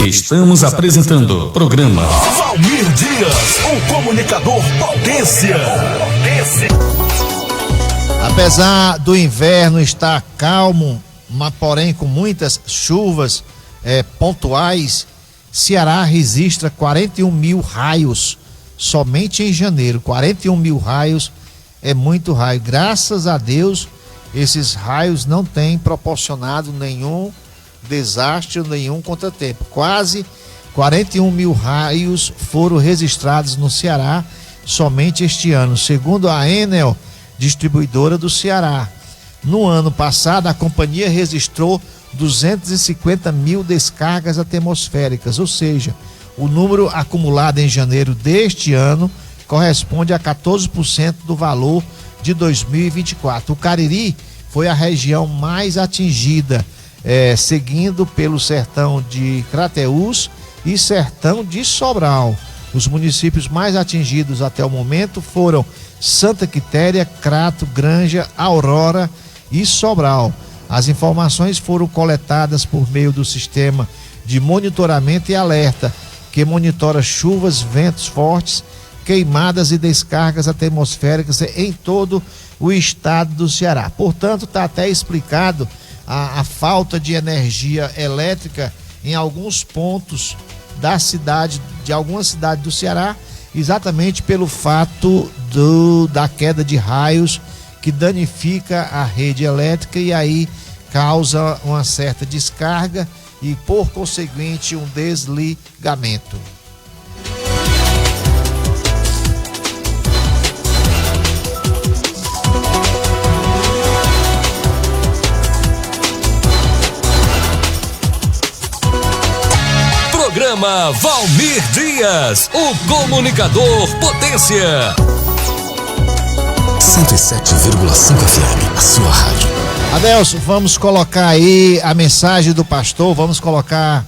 Estamos apresentando o programa Valmir Dias, o comunicador potência. Apesar do inverno estar calmo, mas porém com muitas chuvas pontuais, Ceará registra 41 mil raios somente em janeiro. 41 mil raios é muito raio. Graças a Deus, esses raios não têm proporcionado nenhum desastre, nenhum contratempo. Quase 41 mil raios foram registrados no Ceará somente este ano, segundo a Enel, distribuidora do Ceará. No ano passado, a companhia registrou 250 mil descargas atmosféricas, ou seja, o número acumulado em janeiro deste ano corresponde a 14% do valor de 2024. O Cariri foi a região mais atingida, seguindo pelo sertão de Crateús e sertão de Sobral. Os municípios mais atingidos até o momento foram Santa Quitéria, Crato, Granja, Aurora e Sobral. As informações foram coletadas por meio do sistema de monitoramento e alerta, que monitora chuvas, ventos fortes, queimadas e descargas atmosféricas em todo o estado do Ceará. Portanto, está até explicado a falta de energia elétrica em alguns pontos da cidade, de algumas cidades do Ceará, exatamente pelo fato da queda de raios que danifica a rede elétrica e aí causa uma certa descarga e, por conseguinte, um desligamento. Programa Valmir Dias, o comunicador potência. 107,5 FM, a sua rádio. Adelson, vamos colocar aí a mensagem do pastor, vamos colocar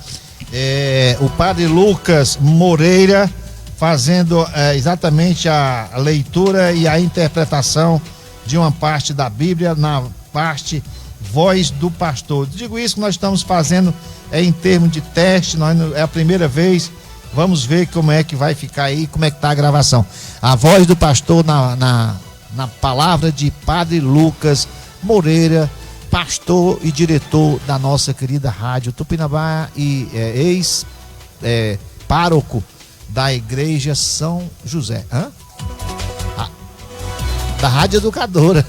o padre Lucas Moreira fazendo exatamente a leitura e a interpretação de uma parte da Bíblia na parte Voz do Pastor. Digo isso que nós estamos fazendo em termos de teste, é a primeira vez, vamos ver como é que vai ficar aí, como é que tá a gravação. A Voz do Pastor na palavra de padre Lucas Moreira, pastor e diretor da nossa querida rádio Tupinambá e ex-pároco da igreja São José. Da Rádio Educadora,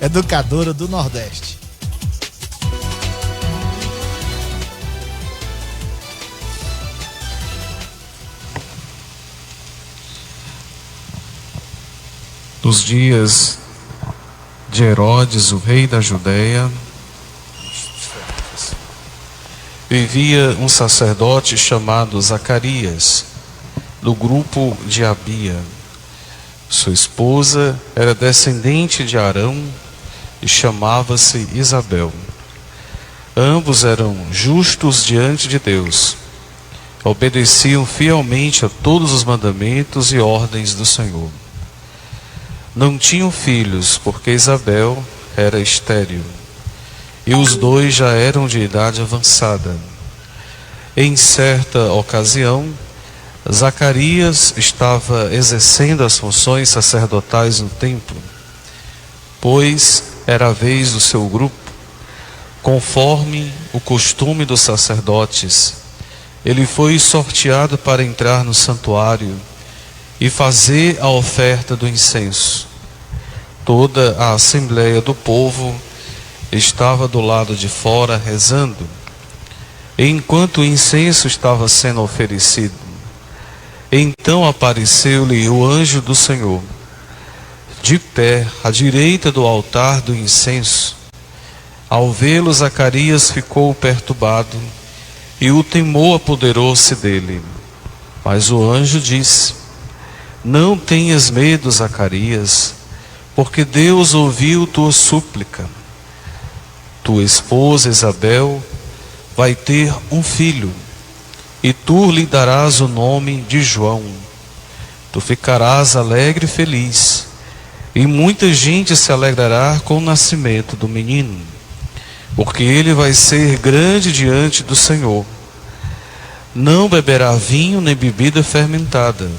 Educadora do Nordeste. Nos dias de Herodes, o rei da Judéia, vivia um sacerdote chamado Zacarias, do grupo de Abia. Sua esposa era descendente de Arão e chamava-se Isabel. Ambos eram justos diante de Deus, obedeciam fielmente a todos os mandamentos e ordens do Senhor. Não tinham filhos, porque Isabel era estéril, e os dois já eram de idade avançada. Em certa ocasião, Zacarias estava exercendo as funções sacerdotais no templo, pois era a vez do seu grupo. Conforme o costume dos sacerdotes, ele foi sorteado para entrar no santuário e fazer a oferta do incenso. Toda a assembleia do povo estava do lado de fora rezando, enquanto o incenso estava sendo oferecido. Então apareceu-lhe o anjo do Senhor, de pé à direita do altar do incenso. Ao vê-lo, Zacarias ficou perturbado e o temor apoderou-se dele. Mas o anjo disse: Não tenhas medo, Zacarias, porque Deus ouviu tua súplica. Tua esposa Isabel vai ter um filho, e tu lhe darás o nome de João. Tu ficarás alegre e feliz, e muita gente se alegrará com o nascimento do menino, porque ele vai ser grande diante do Senhor. Não beberá vinho nem bebida fermentada,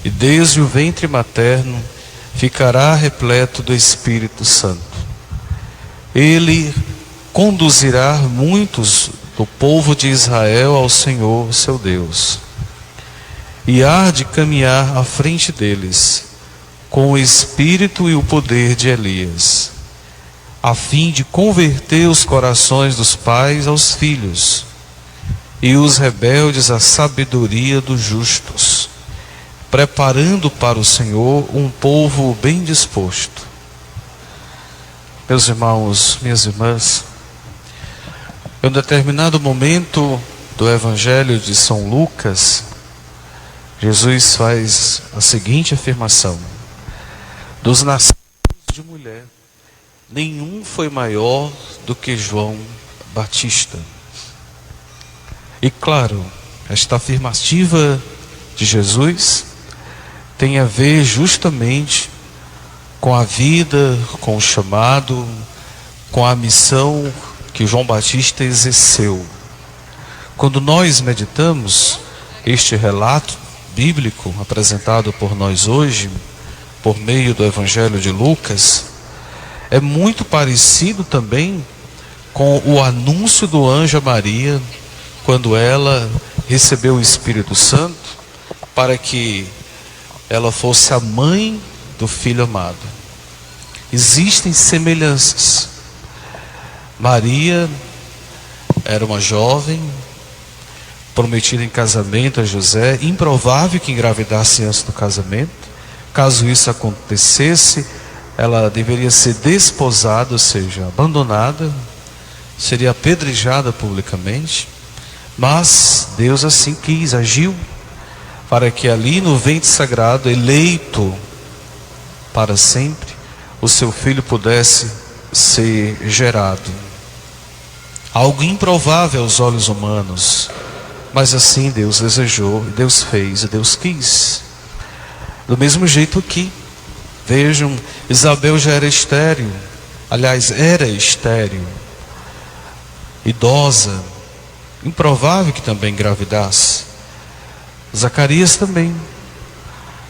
e desde o ventre materno ficará repleto do Espírito Santo. Ele conduzirá muitos do povo de Israel ao Senhor, seu Deus, e há de caminhar à frente deles com o espírito e o poder de Elias, a fim de converter os corações dos pais aos filhos e os rebeldes à sabedoria dos justos, preparando para o Senhor um povo bem disposto. Meus irmãos, minhas irmãs, em um determinado momento do Evangelho de São Lucas, Jesus faz a seguinte afirmação: dos nascidos de mulher, nenhum foi maior do que João Batista. E claro, esta afirmativa de Jesus tem a ver justamente com a vida, com o chamado, com a missão que João Batista exerceu. Quando nós meditamos este relato bíblico apresentado por nós hoje, por meio do Evangelho de Lucas, é muito parecido também com o anúncio do anjo a Maria, quando ela recebeu o Espírito Santo, para que ela fosse a mãe do Filho amado. Existem semelhanças. Maria era uma jovem prometida em casamento a José, improvável que engravidasse antes do casamento. Caso isso acontecesse, ela deveria ser desposada, ou seja, abandonada, seria apedrejada publicamente. Mas Deus assim quis, agiu, para que ali no ventre sagrado, eleito para sempre, o seu filho pudesse ser gerado. Algo improvável aos olhos humanos, mas assim Deus desejou, Deus fez e Deus quis. Do mesmo jeito aqui, vejam, Isabel já era estéril, aliás, era estéril, idosa, improvável que também engravidasse. Zacarias também,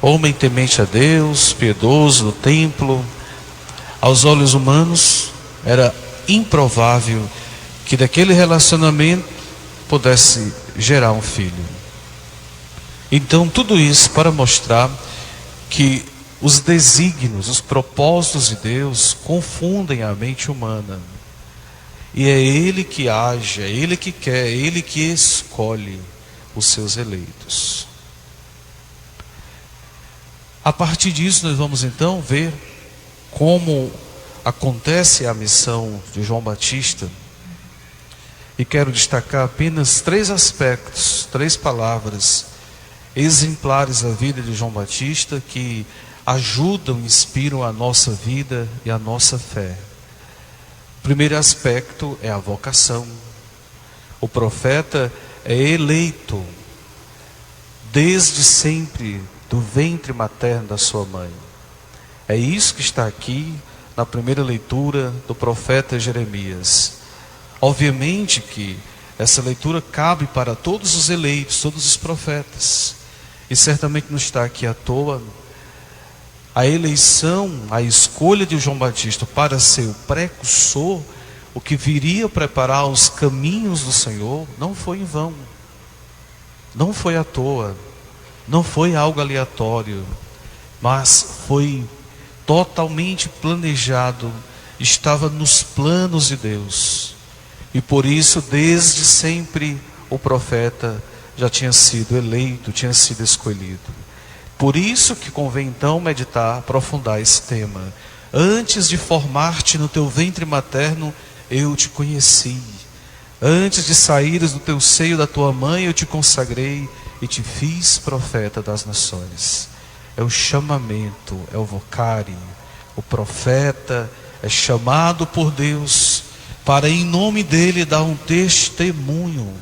homem temente a Deus, piedoso no templo, aos olhos humanos era improvável que daquele relacionamento pudesse gerar um filho. Então tudo isso para mostrar que os desígnios, os propósitos de Deus confundem a mente humana. E é Ele que age, é Ele que quer, é Ele que escolhe os seus eleitos. A partir disso nós vamos então ver como acontece a missão de João Batista. E quero destacar apenas 3 aspectos, 3 palavras exemplares da vida de João Batista que ajudam, inspiram a nossa vida e a nossa fé. O primeiro aspecto é a vocação. O profeta é eleito desde sempre do ventre materno da sua mãe. É isso que está aqui na primeira leitura do profeta Jeremias. Obviamente que essa leitura cabe para todos os eleitos, todos os profetas. E certamente não está aqui à toa. A eleição, a escolha de João Batista para ser o precursor, o que viria preparar os caminhos do Senhor, não foi em vão. Não foi à toa. Não foi algo aleatório. Mas foi totalmente planejado. Estava nos planos de Deus. E por isso, desde sempre, o profeta já tinha sido eleito, tinha sido escolhido. Por isso que convém então meditar, aprofundar esse tema. Antes de formar-te no teu ventre materno, eu te conheci. Antes de saíres do teu seio da tua mãe, eu te consagrei e te fiz profeta das nações. É o chamamento, é o vocare. O profeta é chamado por Deus para em nome dele dar um testemunho.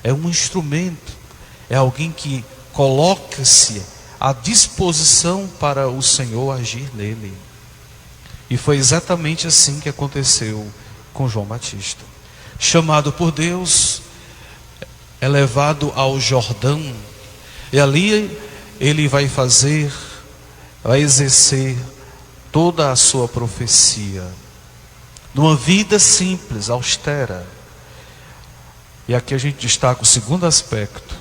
É um instrumento, é alguém que coloca-se à disposição para o Senhor agir nele. E foi exatamente assim que aconteceu com João Batista. Chamado por Deus, é levado ao Jordão, e ali ele vai exercer toda a sua profecia, numa vida simples, austera. E aqui a gente destaca o segundo aspecto,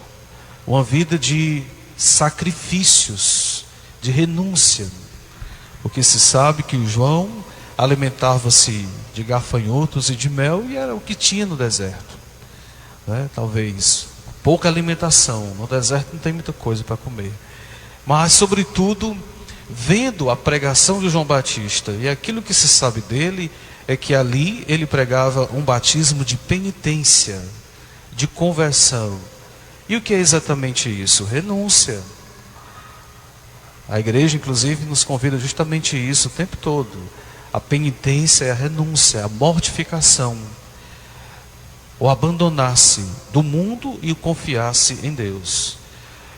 uma vida de sacrifícios, de renúncia. Porque se sabe que João alimentava-se de gafanhotos e de mel, e era o que tinha no deserto, né? Talvez pouca alimentação, no deserto não tem muita coisa para comer. Mas sobretudo, vendo a pregação de João Batista, e aquilo que se sabe dele é que ali ele pregava um batismo de penitência, de conversão. E o que é exatamente isso? Renúncia. A igreja inclusive nos convida justamente isso o tempo todo. A penitência é a renúncia, a mortificação, o abandonar-se do mundo e o confiar-se em Deus.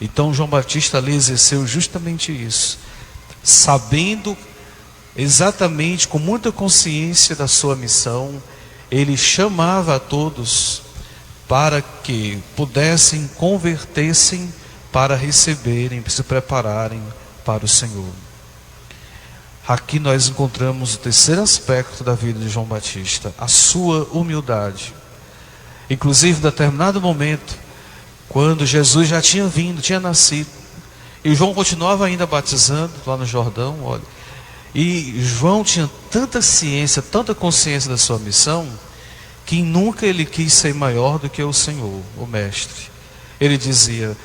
Então João Batista ali exerceu justamente isso, sabendo exatamente, com muita consciência da sua missão, ele chamava a todos para que pudessem, convertessem para receberem, para se prepararem para o Senhor. Aqui nós encontramos o terceiro aspecto da vida de João Batista, a sua humildade. Inclusive, em determinado momento, quando Jesus já tinha vindo, tinha nascido, e João continuava ainda batizando lá no Jordão, olha. E João tinha tanta ciência, tanta consciência da sua missão, que nunca ele quis ser maior do que o Senhor, o Mestre. Ele dizia,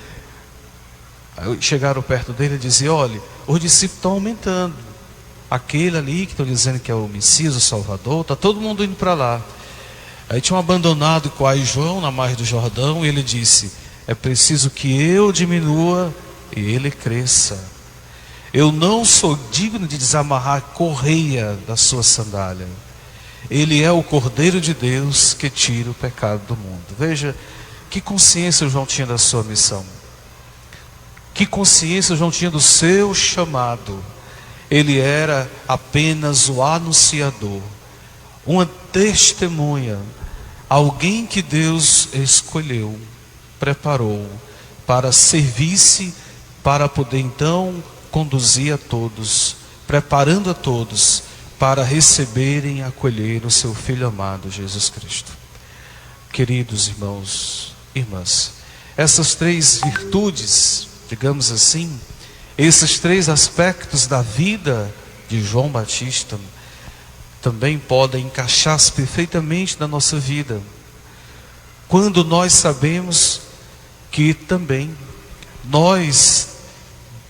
chegaram perto dele e dizia, olha, os discípulos estão aumentando. Aquele ali que estão dizendo que é o Messias, o Salvador, está todo mundo indo para lá. Aí tinham abandonado Coá e João na margem do Jordão, e ele disse: é preciso que eu diminua e ele cresça. Eu não sou digno de desamarrar a correia da sua sandália. Ele é o Cordeiro de Deus que tira o pecado do mundo. Veja que consciência João tinha da sua missão. Que consciência João tinha do seu chamado. Ele era apenas o anunciador, uma testemunha, alguém que Deus escolheu, preparou para servir-se, para poder então conduzir a todos, preparando a todos para receberem e acolher o seu Filho amado, Jesus Cristo. Queridos irmãos, irmãs, essas três virtudes, digamos assim, esses três aspectos da vida de João Batista também podem encaixar-se perfeitamente na nossa vida, quando nós sabemos que também nós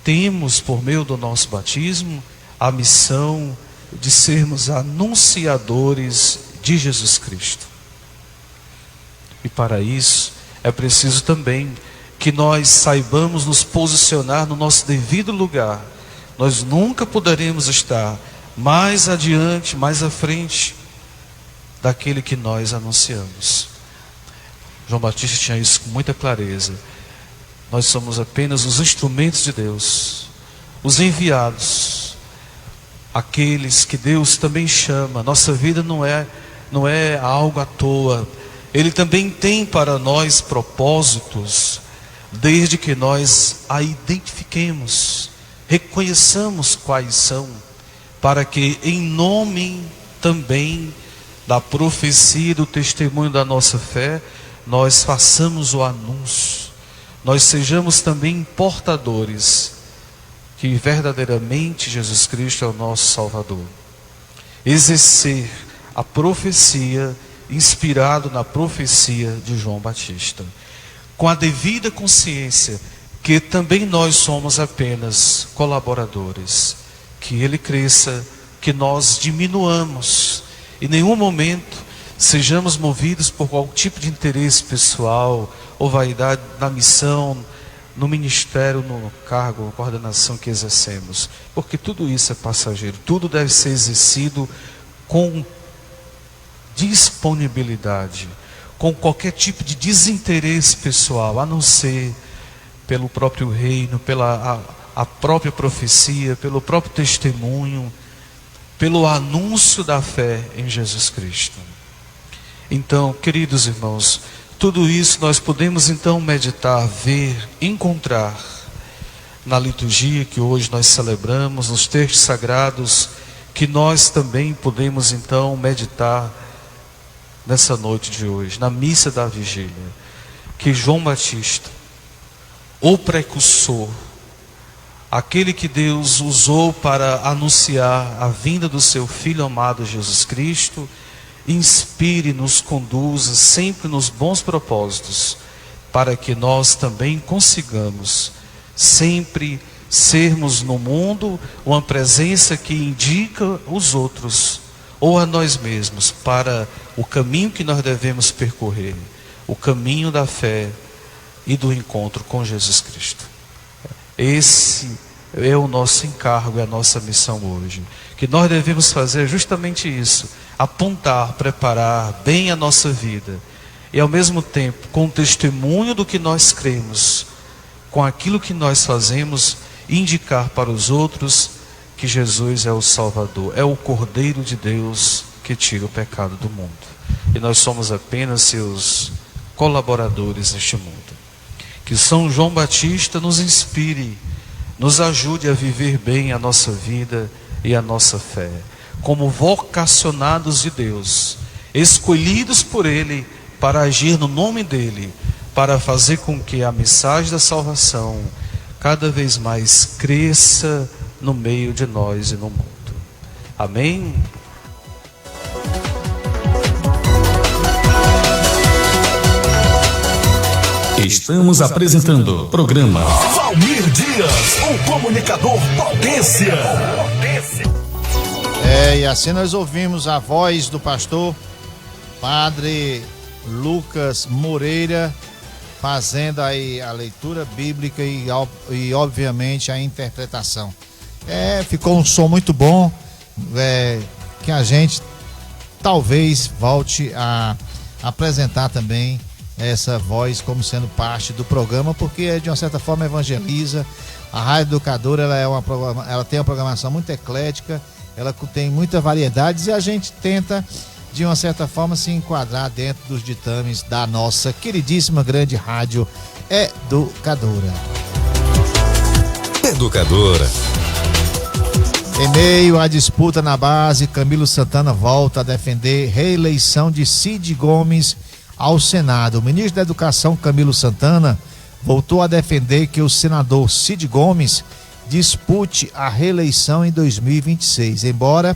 temos, por meio do nosso batismo, a missão de sermos anunciadores de Jesus Cristo. E para isso é preciso também que nós saibamos nos posicionar no nosso devido lugar. Nós nunca poderemos estar mais adiante, mais à frente daquele que nós anunciamos. João Batista tinha isso com muita clareza. Nós somos apenas os instrumentos de Deus, os enviados, aqueles que Deus também chama. Nossa vida não é algo à toa. Ele também tem para nós propósitos, desde que nós a identifiquemos, reconheçamos quais são, para que em nome também da profecia, do testemunho da nossa fé, nós façamos o anúncio, nós sejamos também portadores que verdadeiramente Jesus Cristo é o nosso Salvador. Exercer a profecia inspirado na profecia de João Batista, com a devida consciência que também nós somos apenas colaboradores, que ele cresça, que nós diminuamos, em nenhum momento sejamos movidos por qualquer tipo de interesse pessoal ou vaidade na missão, no ministério, no cargo, na coordenação que exercemos, porque tudo isso é passageiro, tudo deve ser exercido com disponibilidade, com qualquer tipo de desinteresse pessoal, a não ser pelo próprio reino, pela a própria profecia, pelo próprio testemunho, pelo anúncio da fé em Jesus Cristo. Então, queridos irmãos, tudo isso nós podemos então meditar, ver, encontrar na liturgia que hoje nós celebramos, nos textos sagrados, que nós também podemos então meditar nessa noite de hoje, na missa da vigília, que João Batista, o precursor, aquele que Deus usou para anunciar a vinda do seu Filho amado Jesus Cristo, inspire, nos conduza sempre nos bons propósitos, para que nós também consigamos sempre sermos no mundo uma presença que indica os outros, ou a nós mesmos, para o caminho que nós devemos percorrer, o caminho da fé e do encontro com Jesus Cristo. Esse é o nosso encargo, é a nossa missão hoje. Que nós devemos fazer justamente isso, apontar, preparar bem a nossa vida, e ao mesmo tempo, com o testemunho do que nós cremos, com aquilo que nós fazemos, indicar para os outros que Jesus é o Salvador, é o Cordeiro de Deus que tira o pecado do mundo. E nós somos apenas seus colaboradores neste mundo. Que São João Batista nos inspire, nos ajude a viver bem a nossa vida e a nossa fé, como vocacionados de Deus, escolhidos por Ele para agir no nome dEle, para fazer com que a mensagem da salvação cada vez mais cresça no meio de nós e no mundo. Amém? Estamos apresentando o programa Valmir Dias, o comunicador Potência. E assim nós ouvimos a voz do pastor Padre Lucas Moreira, fazendo aí a leitura bíblica e obviamente a interpretação. Ficou um som muito bom, que a gente talvez volte a apresentar também essa voz como sendo parte do programa, porque de uma certa forma evangeliza. A Rádio Educadora ela tem uma programação muito eclética, ela tem muitas variedades e a gente tenta de uma certa forma se enquadrar dentro dos ditames da nossa queridíssima grande Rádio Educadora. Educadora. Em meio à disputa na base, Camilo Santana volta a defender reeleição de Cid Gomes ao Senado. O ministro da Educação, Camilo Santana, voltou a defender que o senador Cid Gomes dispute a reeleição em 2026, embora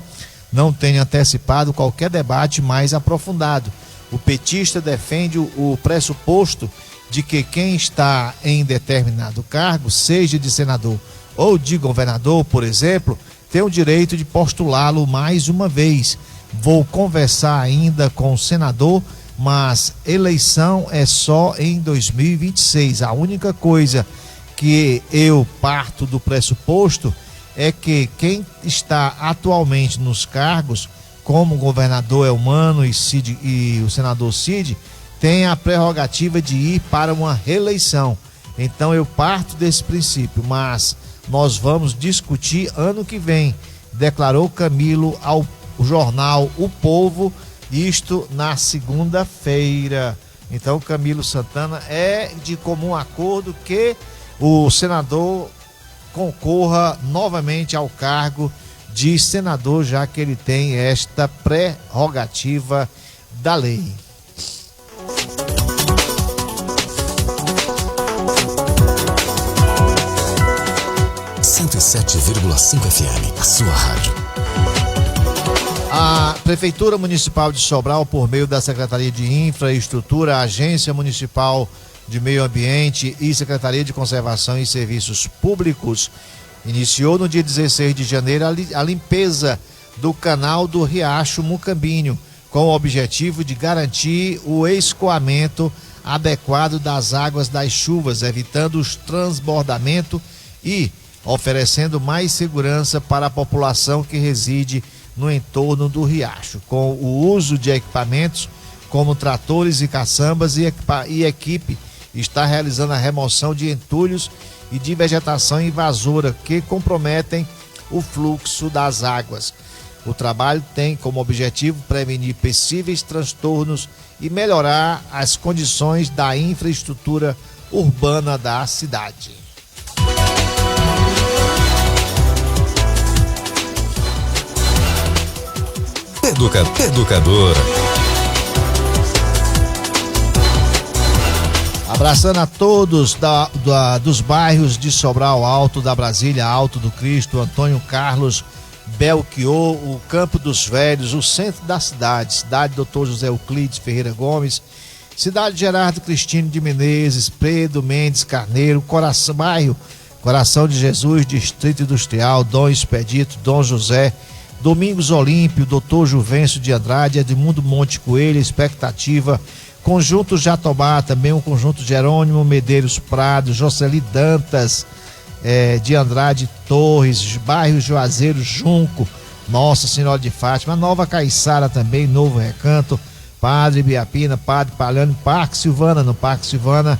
não tenha antecipado qualquer debate mais aprofundado. O petista defende o pressuposto de que quem está em determinado cargo, seja de senador ou de governador, por exemplo, tem o direito de postulá-lo mais uma vez. Vou conversar ainda com o senador, mas eleição é só em 2026. A única coisa que eu parto do pressuposto é que quem está atualmente nos cargos, como o governador Elmano e o senador Cid, tem a prerrogativa de ir para uma reeleição. Então eu parto desse princípio, mas nós vamos discutir ano que vem, declarou Camilo ao jornal O Povo, isto na segunda-feira. Então Camilo Santana é de comum acordo que o senador concorra novamente ao cargo de senador, já que ele tem esta prerrogativa da lei. FM, a sua rádio. A Prefeitura Municipal de Sobral, por meio da Secretaria de Infraestrutura, Agência Municipal de Meio Ambiente e Secretaria de Conservação e Serviços Públicos, iniciou no dia 16 de janeiro a limpeza do canal do Riacho Mucambinho, com o objetivo de garantir o escoamento adequado das águas das chuvas, evitando os transbordamentos e oferecendo mais segurança para a população que reside no entorno do riacho, com o uso de equipamentos como tratores e caçambas e equipe está realizando a remoção de entulhos e de vegetação invasora que comprometem o fluxo das águas. O trabalho tem como objetivo prevenir possíveis transtornos e melhorar as condições da infraestrutura urbana da cidade. Educadora. Abraçando a todos dos bairros de Sobral, Alto da Brasília, Alto do Cristo, Antônio Carlos, Belchior, o Campo dos Velhos, o centro da cidade, cidade Dr. José Euclides Ferreira Gomes, cidade Gerardo Cristino de Menezes, Pedro Mendes Carneiro, bairro Coração de Jesus, Distrito Industrial, Dom Expedito, Dom José, Domingos Olímpio, Dr. Juvencio de Andrade, Edmundo Monte Coelho, Expectativa, Conjunto Jatobá, também o Conjunto Jerônimo Medeiros Prado, Jocely Dantas de Andrade Torres, bairro Juazeiro Junco, Nossa Senhora de Fátima, Nova Caiçara também, Novo Recanto, Padre Biapina, Padre Palhano, Parque Silvana, no Parque Silvana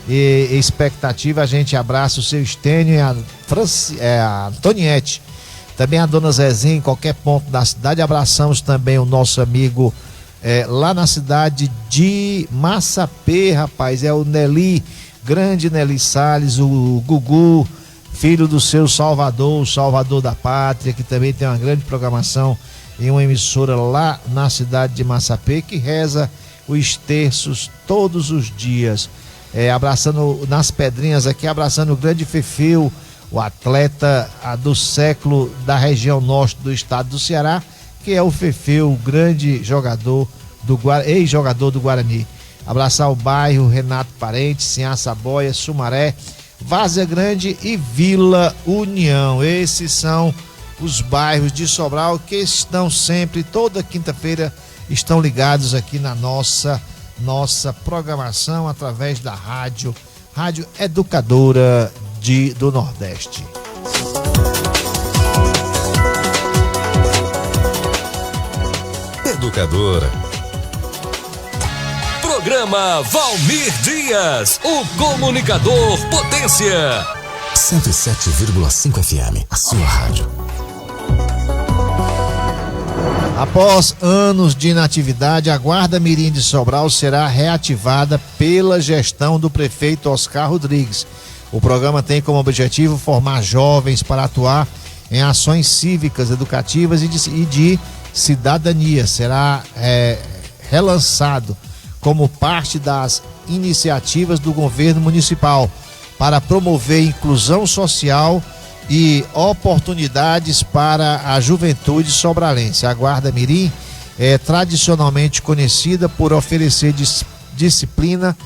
e Expectativa, a gente abraça o seu Estênio e a Antoniette. Também a Dona Zezinha em qualquer ponto da cidade. Abraçamos também o nosso amigo lá na cidade de Massapê, rapaz, é o Nelly, grande Nelly Salles, o Gugu, filho do seu Salvador, o Salvador da Pátria, que também tem uma grande programação em uma emissora lá na cidade de Massapê, que reza os terços todos os dias. Abraçando nas Pedrinhas aqui, abraçando o grande Fefeu, o atleta do século da região norte do estado do Ceará, que é o Fefeu, o grande jogador ex-jogador do Guarani. Abraçar o bairro Renato Parente, Sinhaçaboia, Sumaré, Várzea Grande e Vila União. Esses são os bairros de Sobral que estão sempre, toda quinta-feira, estão ligados aqui na nossa programação através da Rádio Educadora do Nordeste. Educadora. Programa Valmir Dias, o comunicador potência. 107,5 FM, a sua rádio. Após anos de inatividade, a Guarda Mirim de Sobral será reativada pela gestão do prefeito Oscar Rodrigues. O programa tem como objetivo formar jovens para atuar em ações cívicas, educativas e de cidadania. Será relançado como parte das iniciativas do governo municipal para promover inclusão social e oportunidades para a juventude sobralense. A Guarda Mirim é tradicionalmente conhecida por oferecer disciplina,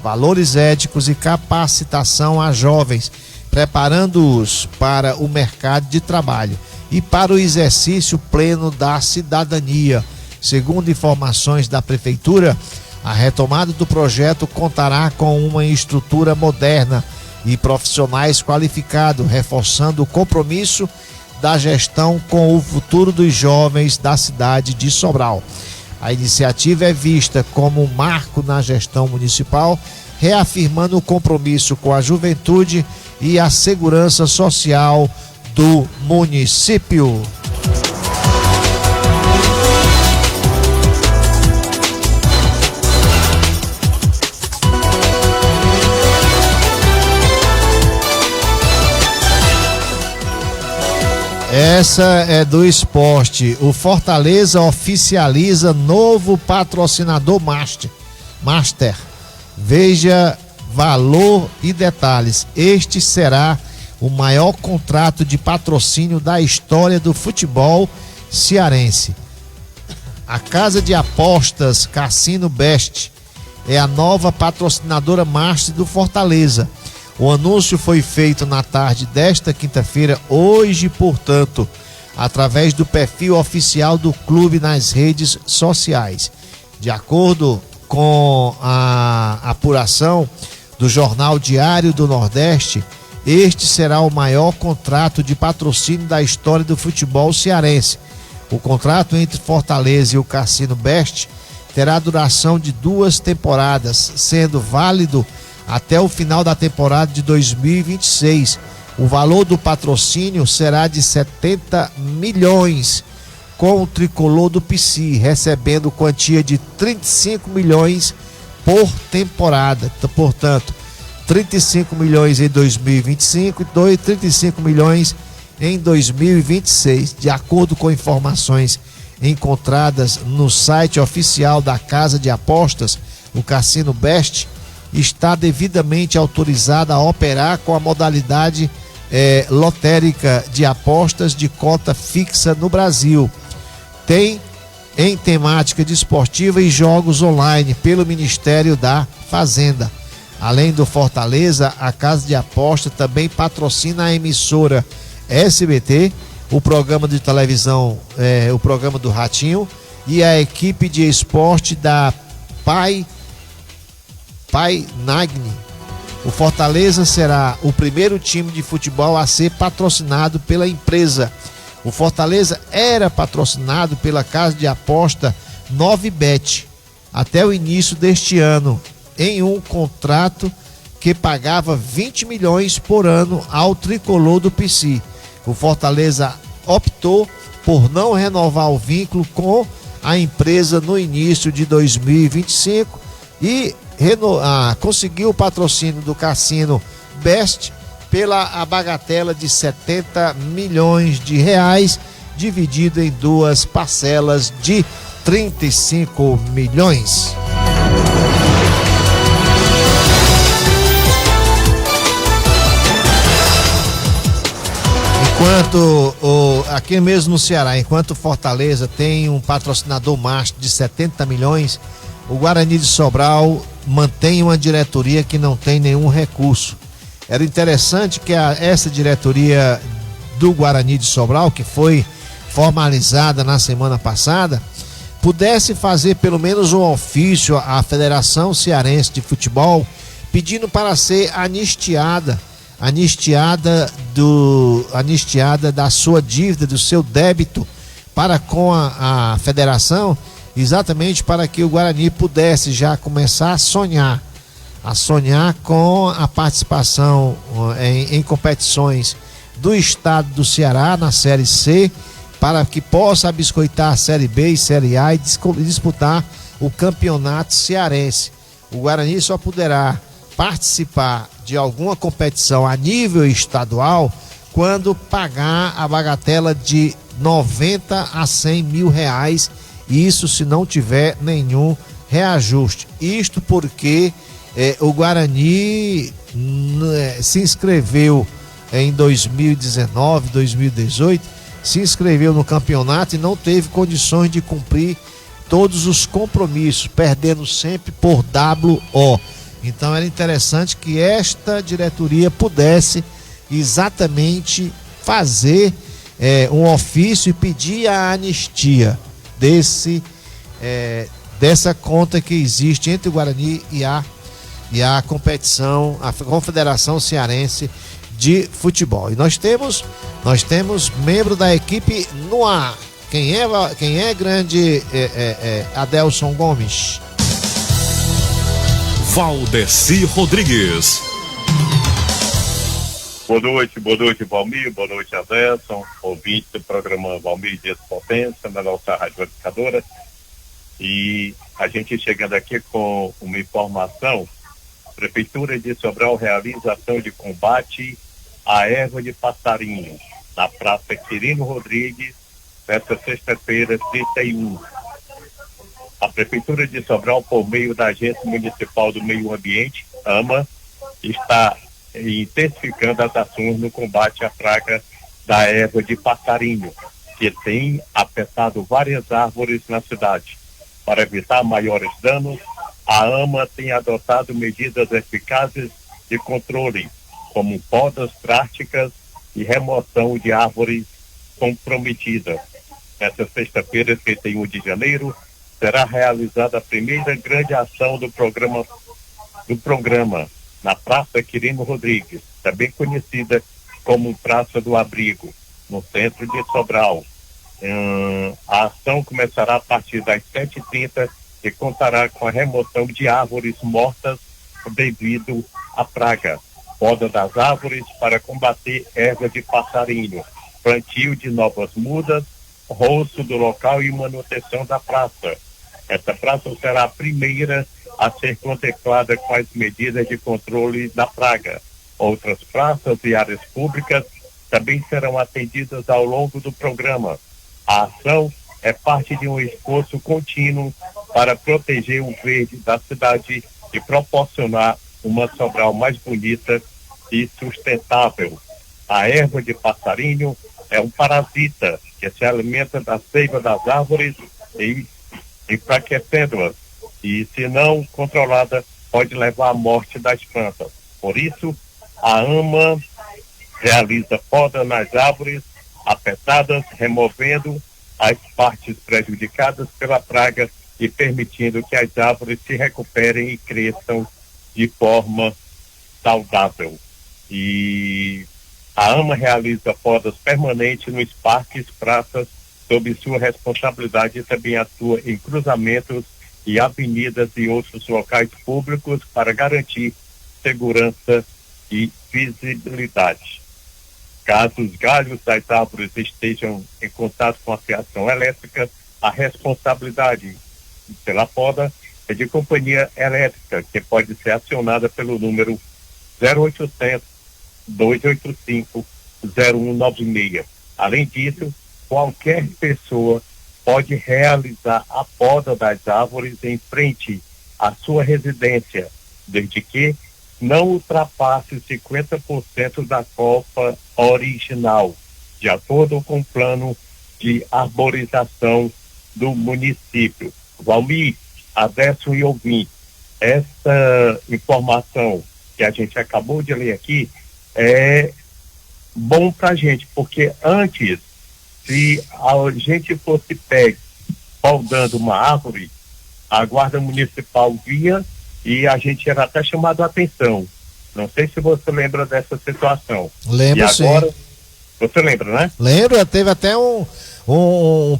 valores éticos e capacitação a jovens, preparando-os para o mercado de trabalho e para o exercício pleno da cidadania. Segundo informações da Prefeitura, a retomada do projeto contará com uma estrutura moderna e profissionais qualificados, reforçando o compromisso da gestão com o futuro dos jovens da cidade de Sobral. A iniciativa é vista como um marco na gestão municipal, reafirmando o compromisso com a juventude e a segurança social do município. Essa é do esporte. O Fortaleza oficializa novo patrocinador Master. Veja valor e detalhes. Este será o maior contrato de patrocínio da história do futebol cearense. A casa de apostas Cassino Best é a nova patrocinadora Master do Fortaleza. O anúncio foi feito na tarde desta quinta-feira, hoje, portanto, através do perfil oficial do clube nas redes sociais. De acordo com a apuração do Jornal Diário do Nordeste, este será o maior contrato de patrocínio da história do futebol cearense. O contrato entre Fortaleza e o Cassino Best terá duração de 2 temporadas, sendo válido até o final da temporada de 2026. O valor do patrocínio será de 70 milhões, com o tricolor do PC recebendo quantia de 35 milhões por temporada. Portanto, 35 milhões em 2025 e 35 milhões em 2026. De acordo com informações encontradas no site oficial da Casa de Apostas, o Cassino Best está devidamente autorizada a operar com a modalidade lotérica de apostas de cota fixa no Brasil. Tem em temática desportiva e jogos online pelo Ministério da Fazenda. Além do Fortaleza, a Casa de Aposta também patrocina a emissora SBT, o programa de televisão, o programa do Ratinho, e a equipe de esporte da Pai Nagni. O Fortaleza será o primeiro time de futebol a ser patrocinado pela empresa. O Fortaleza era patrocinado pela casa de aposta 9Bet até o início deste ano, em um contrato que pagava 20 milhões por ano ao tricolor do PC. O Fortaleza optou por não renovar o vínculo com a empresa no início de 2025 e conseguiu o patrocínio do Cassino Best pela bagatela de 70 milhões de reais, dividido em 2 parcelas de 35 milhões. Enquanto aqui mesmo no Ceará, enquanto Fortaleza tem um patrocinador master de 70 milhões, o Guarani de Sobral mantém uma diretoria que não tem nenhum recurso. Era interessante que essa diretoria do Guarani de Sobral, que foi formalizada na semana passada, pudesse fazer pelo menos um ofício à Federação Cearense de Futebol, pedindo para ser anistiada da sua dívida, do seu débito para com a federação, exatamente para que o Guarani pudesse já começar a sonhar com a participação em competições do estado do Ceará na Série C, para que possa biscoitar a Série B e Série A e disputar o campeonato cearense. O Guarani só poderá participar de alguma competição a nível estadual quando pagar a bagatela de 90 a 100 mil reais, isso se não tiver nenhum reajuste. Isto porque o Guarani se inscreveu em 2019, 2018, se inscreveu no campeonato e não teve condições de cumprir todos os compromissos, perdendo sempre por WO. Então era interessante que esta diretoria pudesse exatamente fazer um ofício e pedir a anistia dessa conta que existe entre o Guarani e a competição, a Confederação Cearense de Futebol. E nós temos membro da equipe no ar. Quem é grande Adelson Gomes? Valdeci Rodrigues. Boa noite, Valmir, boa noite, Adelson, ouvinte do programa Valmir Dias Potência, na nossa Rádio Educadora. E a gente chegando aqui com uma informação: a Prefeitura de Sobral realiza ação de combate à erva de passarinho na Praça Quirino Rodrigues, nesta sexta-feira, 31. A Prefeitura de Sobral, por meio da Agência Municipal do Meio Ambiente, AMA, está intensificando as ações no combate à praga da erva de passarinho, que tem afetado várias árvores na cidade. Para evitar maiores danos, a AMA tem adotado medidas eficazes de controle, como podas drásticas e remoção de árvores comprometidas. Nesta sexta-feira, 31 de janeiro, será realizada a primeira grande ação do programa na Praça Quirino Rodrigues, também conhecida como Praça do Abrigo, no centro de Sobral. A ação começará a partir das 7h30 e contará com a remoção de árvores mortas devido à praga, poda das árvores para combater erva de passarinho, plantio de novas mudas, roço do local e manutenção da praça. Essa praça será a primeira a ser contemplada com as medidas de controle da praga. Outras praças e áreas públicas também serão atendidas ao longo do programa. A ação é parte de um esforço contínuo para proteger o verde da cidade e proporcionar uma Sobral mais bonita e sustentável. A erva de passarinho é um parasita que se alimenta da seiva das árvores e enfraquecendo-as, e se não controlada pode levar à morte das plantas. Por isso, a AMA realiza poda nas árvores afetadas, removendo as partes prejudicadas pela praga e permitindo que as árvores se recuperem e cresçam de forma saudável. E a AMA realiza podas permanentes nos parques, praças, sob sua responsabilidade, e também atua em cruzamentos e avenidas e outros locais públicos para garantir segurança e visibilidade. Caso os galhos das árvores estejam em contato com a fiação elétrica, a responsabilidade pela poda é de companhia elétrica, que pode ser acionada pelo número 0800 285 0196. Além disso, qualquer pessoa pode realizar a poda das árvores em frente à sua residência, desde que não ultrapasse 50% da copa original, de acordo com o plano de arborização do município. Valmir, Adelson e ouvinte, essa informação que a gente acabou de ler aqui é bom para a gente, porque antes, se a gente fosse pego podando uma árvore, a guarda municipal via e a gente era até chamado a atenção. Não sei se você lembra dessa situação. Lembro, e agora, sim. Você lembra, né? Lembro, teve até um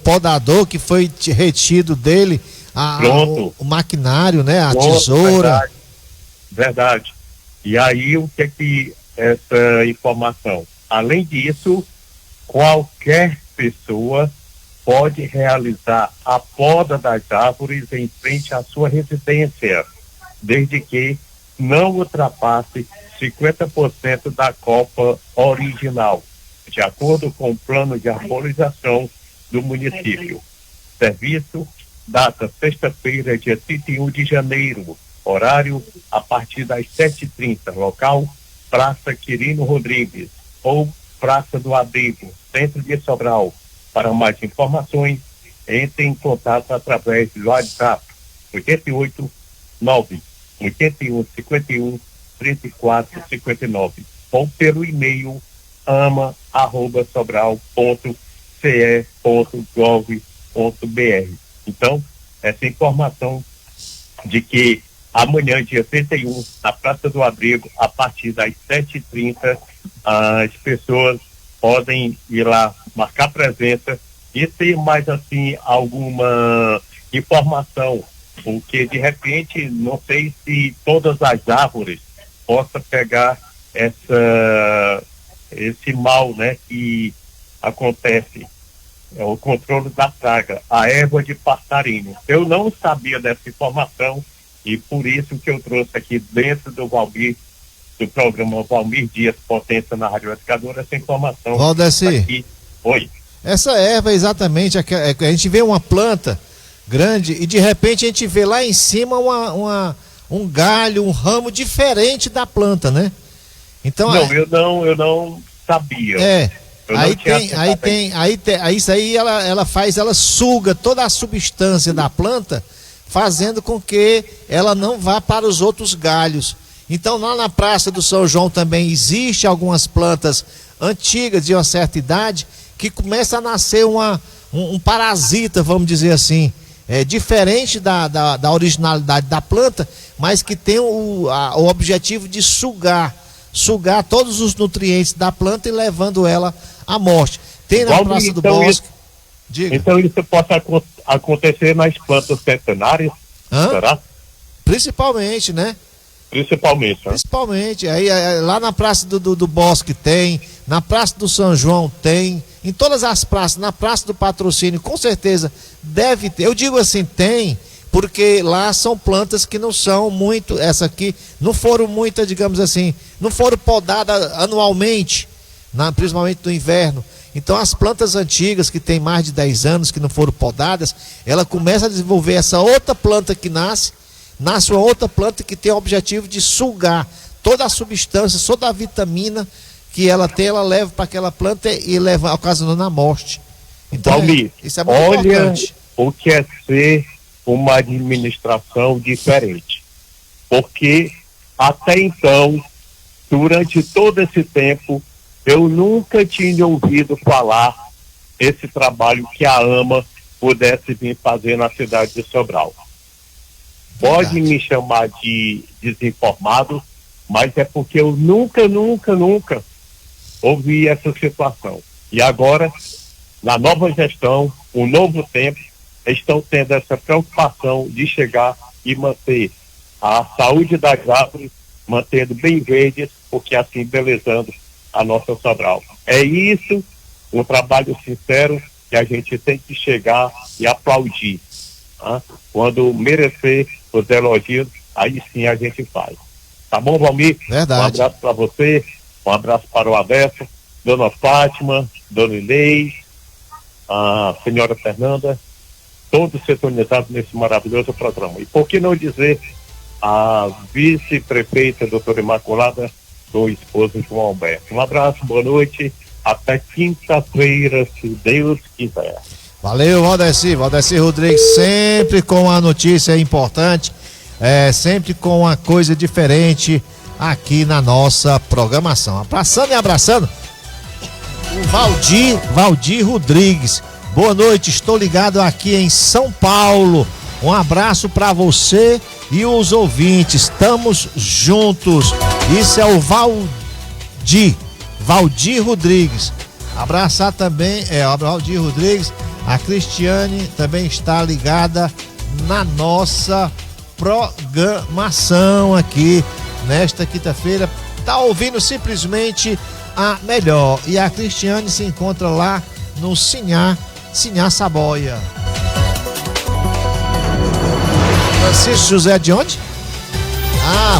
podador que foi retido dele o maquinário, né? A tesoura. Verdade. E aí, o que é que essa informação? Além disso, qualquer pessoa pode realizar a poda das árvores em frente à sua residência, desde que não ultrapasse 50% da copa original, de acordo com o plano de arborização do município. Serviço, data sexta-feira, dia 31 de janeiro, horário a partir das 7h30, local Praça Quirino Rodrigues ou Praça do Abrigo, centro de Sobral. Para mais informações, entre em contato através do WhatsApp 88 9 81 51 34 59 ou pelo e-mail ama@sobral.ce.gov.br. Então, essa informação de que amanhã, dia 31, na Praça do Abrigo, a partir das 7h30, as pessoas podem ir lá marcar presença e ter mais assim alguma informação, porque de repente não sei se todas as árvores possam pegar esse mal, né, que acontece, é o controle da praga, a erva de passarinho. Eu não sabia dessa informação e por isso que eu trouxe aqui dentro do programa Valmir Dias Potência na Rádio Educadora essa informação. Valdeci. Oi. Essa erva exatamente, a gente vê uma planta grande e de repente a gente vê lá em cima um galho, um ramo diferente da planta, né? Então, eu não sabia. Isso aí ela suga toda a substância da planta, fazendo com que ela não vá para os outros galhos. Então lá na Praça do São João também existe algumas plantas antigas de uma certa idade que começa a nascer um parasita, vamos dizer assim, diferente da originalidade da planta, mas que tem o objetivo de sugar todos os nutrientes da planta e levando ela à morte. Tem na Praça do Bosque. Então isso pode acontecer nas plantas centenárias? Será? Principalmente, né? Principalmente. Aí lá na Praça do Bosque tem, na Praça do São João tem, em todas as praças, na Praça do Patrocínio, com certeza deve ter. Eu digo assim, tem, porque lá são plantas que não são muito, essa aqui, não foram muitas, digamos assim, não foram podadas anualmente, principalmente no inverno. Então as plantas antigas, que tem mais de 10 anos, que não foram podadas, ela começa a desenvolver essa outra planta que nasce uma outra planta que tem o objetivo de sugar toda a substância, toda a vitamina que ela tem, ela leva para aquela planta e leva ocasionando a morte. Então, Valmir, isso é muito importante. O que é ser uma administração diferente. Porque até então, durante todo esse tempo, eu nunca tinha ouvido falar esse trabalho que a AMA pudesse vir fazer na cidade de Sobral. Pode me chamar de desinformado, mas é porque eu nunca ouvi essa situação. E agora, na nova gestão, um novo tempo, estão tendo essa preocupação de chegar e manter a saúde das árvores, mantendo bem verdes, porque assim belezando a nossa Sobral. É isso, um trabalho sincero que a gente tem que chegar e aplaudir. Quando merecer os elogios, aí sim a gente faz. Tá bom, Valmir? Verdade. Um abraço para você, um abraço para o Adesso, Dona Fátima, Dona Inês, a senhora Fernanda, todos sintonizados nesse maravilhoso programa. E por que não dizer a vice-prefeita, doutora Imaculada, do esposo João Alberto. Um abraço, boa noite, até quinta-feira, se Deus quiser. Valeu, Valdeci Rodrigues, sempre com a notícia importante, sempre com uma coisa diferente aqui na nossa programação. Abraçando e abraçando o Valdir Rodrigues, Boa noite, estou ligado aqui em São Paulo. Um abraço para você e os ouvintes. Estamos juntos. Isso é o Valdir Rodrigues. Abraçar também, o Valdir Rodrigues. A Cristiane também está ligada na nossa programação aqui nesta quinta-feira. Tá ouvindo simplesmente a melhor. E a Cristiane se encontra lá no Sinhá Saboia. Francisco José de onde?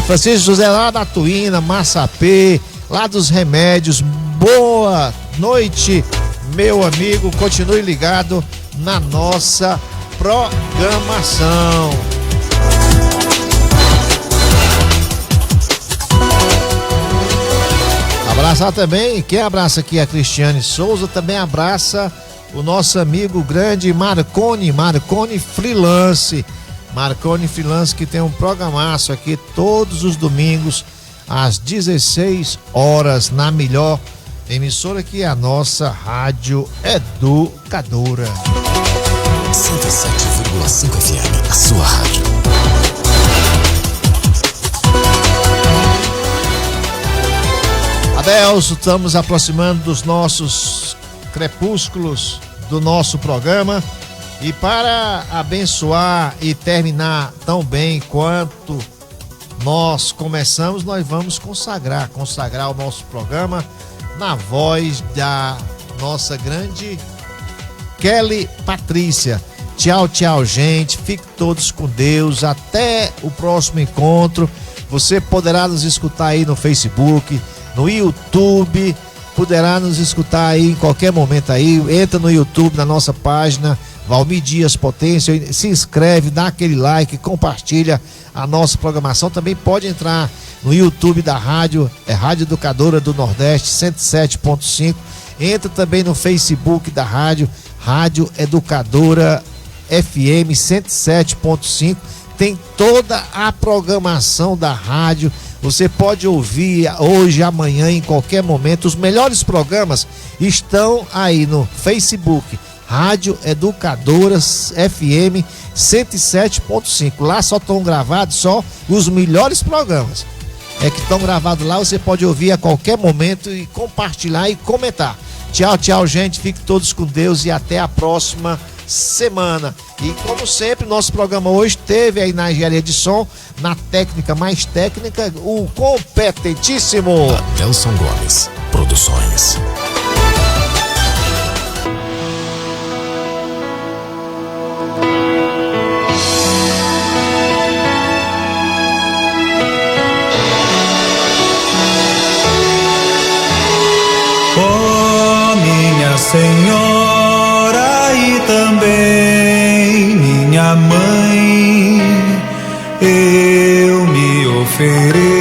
Francisco José lá da Tuína, Massapê, lá dos Remédios. Boa noite, meu amigo. Continue ligado na nossa programação. Abraçar também, quem abraça aqui a Cristiane Souza, também abraça o nosso amigo grande Marconi Freelance. Marconi Freelance, que tem um programaço aqui todos os domingos às 16 horas na melhor emissora, que é a nossa Rádio Educadora. 107,5 FM, a sua rádio. Adelso, estamos aproximando dos nossos crepúsculos do nosso programa. E para abençoar e terminar tão bem quanto nós começamos, nós vamos consagrar o nosso programa na voz da nossa grande Kelly Patrícia. Tchau, gente. Fiquem todos com Deus. Até o próximo encontro. Você poderá nos escutar aí no Facebook, no YouTube. Poderá nos escutar aí em qualquer momento aí. Entra no YouTube, na nossa página Valmir Dias Potência, se inscreve, dá aquele like, compartilha a nossa programação. Também pode entrar no YouTube da rádio, Rádio Educadora do Nordeste 107.5. Entra também no Facebook da rádio, Rádio Educadora FM 107.5. Tem toda a programação da rádio. Você pode ouvir hoje, amanhã, em qualquer momento. Os melhores programas estão aí no Facebook, Rádio Educadoras FM 107.5. Lá só estão gravados só os melhores programas. Que estão gravados lá, você pode ouvir a qualquer momento e compartilhar e comentar. Tchau, gente. Fiquem todos com Deus e até a próxima semana. E como sempre, nosso programa hoje teve aí na engenharia de som, na técnica mais técnica, o competentíssimo Adelson Gomes Produções. Senhora e também minha mãe, eu me ofereço